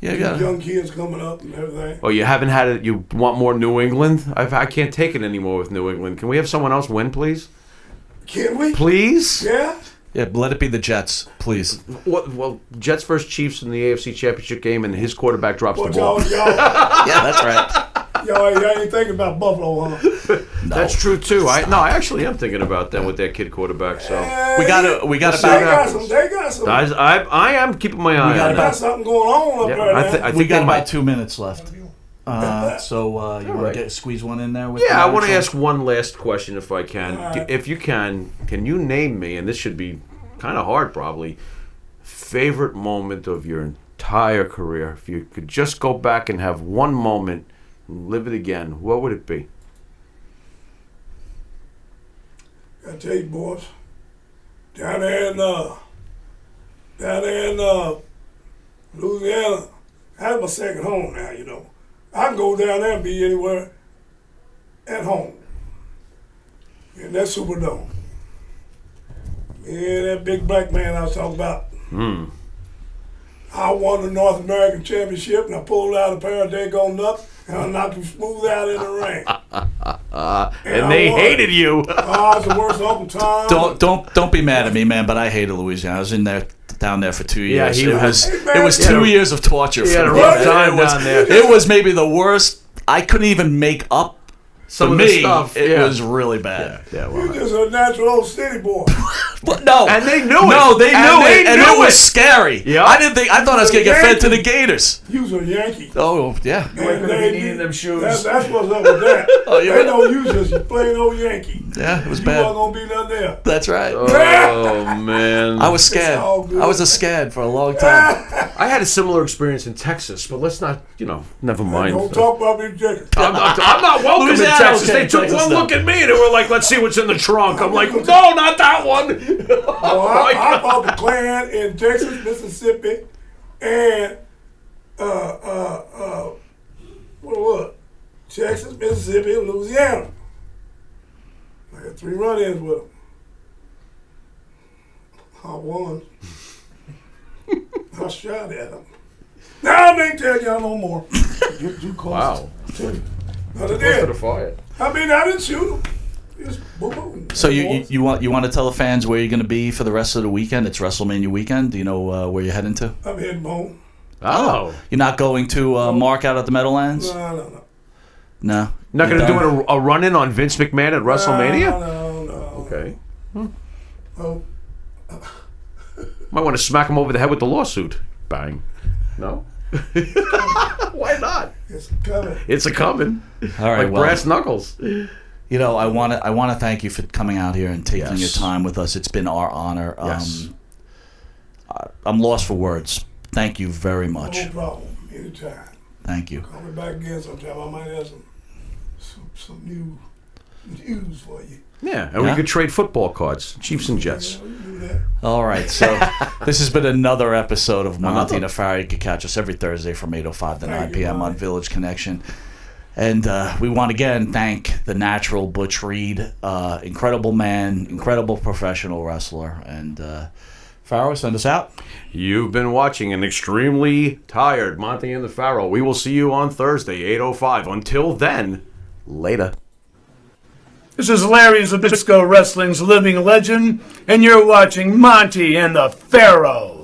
Yeah, you gotta- Young kids coming up and everything. Oh, you haven't had it. You want more New England? I can't take it anymore with New England. Can we have someone else win, please? Can we? Please? Yeah? Yeah, let it be the Jets, please. Well, Jets versus Chiefs in the AFC Championship game, and his quarterback drops the But ball. Yeah, that's right. y'all ain't thinking about Buffalo, huh? That's true too. I actually am thinking about them with their kid quarterback. So We got They about got some. I am keeping my eye on Got that. something going on up Yeah, there. I man. think we they got might. about 2 minutes left. So you want to squeeze one in there? With Yeah, the I want to actual- ask one last question if I can. If you can you name me, and this should be kind of hard probably, favorite moment of your entire career? If you could just go back and have one moment and live it again, what would it be? I tell you, boys, down there in Louisiana, that's my second home now. You know, I can go down there and be anywhere at home in that Superdome. Yeah, that big black man I was talking about. I won the North American Championship, and I pulled out a pair of daggone nuts, and I knocked them smooth out in the ring. And they hated you. Oh, it's the worst open time. Don't be mad at me, man. But I hated Louisiana. I was down there for 2 years. he it was- was 2 years of torture. He had for a me, rough man. time It was, down there. It was maybe the worst. I couldn't even make up. Some For of the me, stuff, it yeah. was really bad. Yeah, You just a natural old city boy. But no, And they knew it. No, they And knew they it, and knew it was it. scary. Yeah. I thought I was gonna get fed to the Gators. You was a Yankee. Oh yeah. And them shoes. That's what's up with that. Oh, yeah. They know you just a plain old Yankee. Yeah, it was You bad. wasn't gonna be nothing there. That's right. Oh man. I was scared. all good. I was a scared for a long time. I had a similar experience in Texas, but let's not, never mind. Don't talk about me, Jacob. I'm not welcome in Louisiana, Texas. okay, They took Texas, one no. look at me and they were like, "Let's see what's in the trunk." I'm like, "No, not that one." I fought the Klan in Texas, Mississippi, and what? Texas, Mississippi, and Louisiana. I had 3 run-ins with them. I won. I shot at them. Now I ain't tell y'all no more. You're too close. Wow. But I did. fire. I mean, I didn't shoot them. Just boom, boom. So you want to tell the fans where you're going to be for the rest of the weekend? It's WrestleMania weekend. Do you know where you're heading to? I'm heading home. Oh. You're not going to Mark out at the Meadowlands? No. No. Not going to You're do done? a run-in on Vince McMahon at WrestleMania? No. Okay. Oh, Might want to smack him over the head with the lawsuit. Bang. No? Why not? it's coming. It's a coming. All right. Like Well, brass knuckles. I want to thank you for coming out here and taking Yes. your time with us. It's been our honor. Yes. I'm lost for words. Thank you very much. No problem. Anytime. Thank you. Call me back again sometime. I might have some new news for you. Yeah, and Yeah? we could trade football cards. Chiefs and Jets. Yeah, we can do that. All right, so this has been another episode of Monte and Another. the Pharaoh. You can catch us every Thursday from 8:05 to 9 Thank you, p.m. on Monte. Village Connection. And we want to again thank the natural Butch Reed, incredible man, incredible professional wrestler. And Pharaoh, send us out. You've been watching an extremely tired Monte and the Pharaoh. We will see you on Thursday, 8:05. Until then, later. This is Larry Zbyszko, wrestling's living legend, and you're watching Monte and the Pharaoh.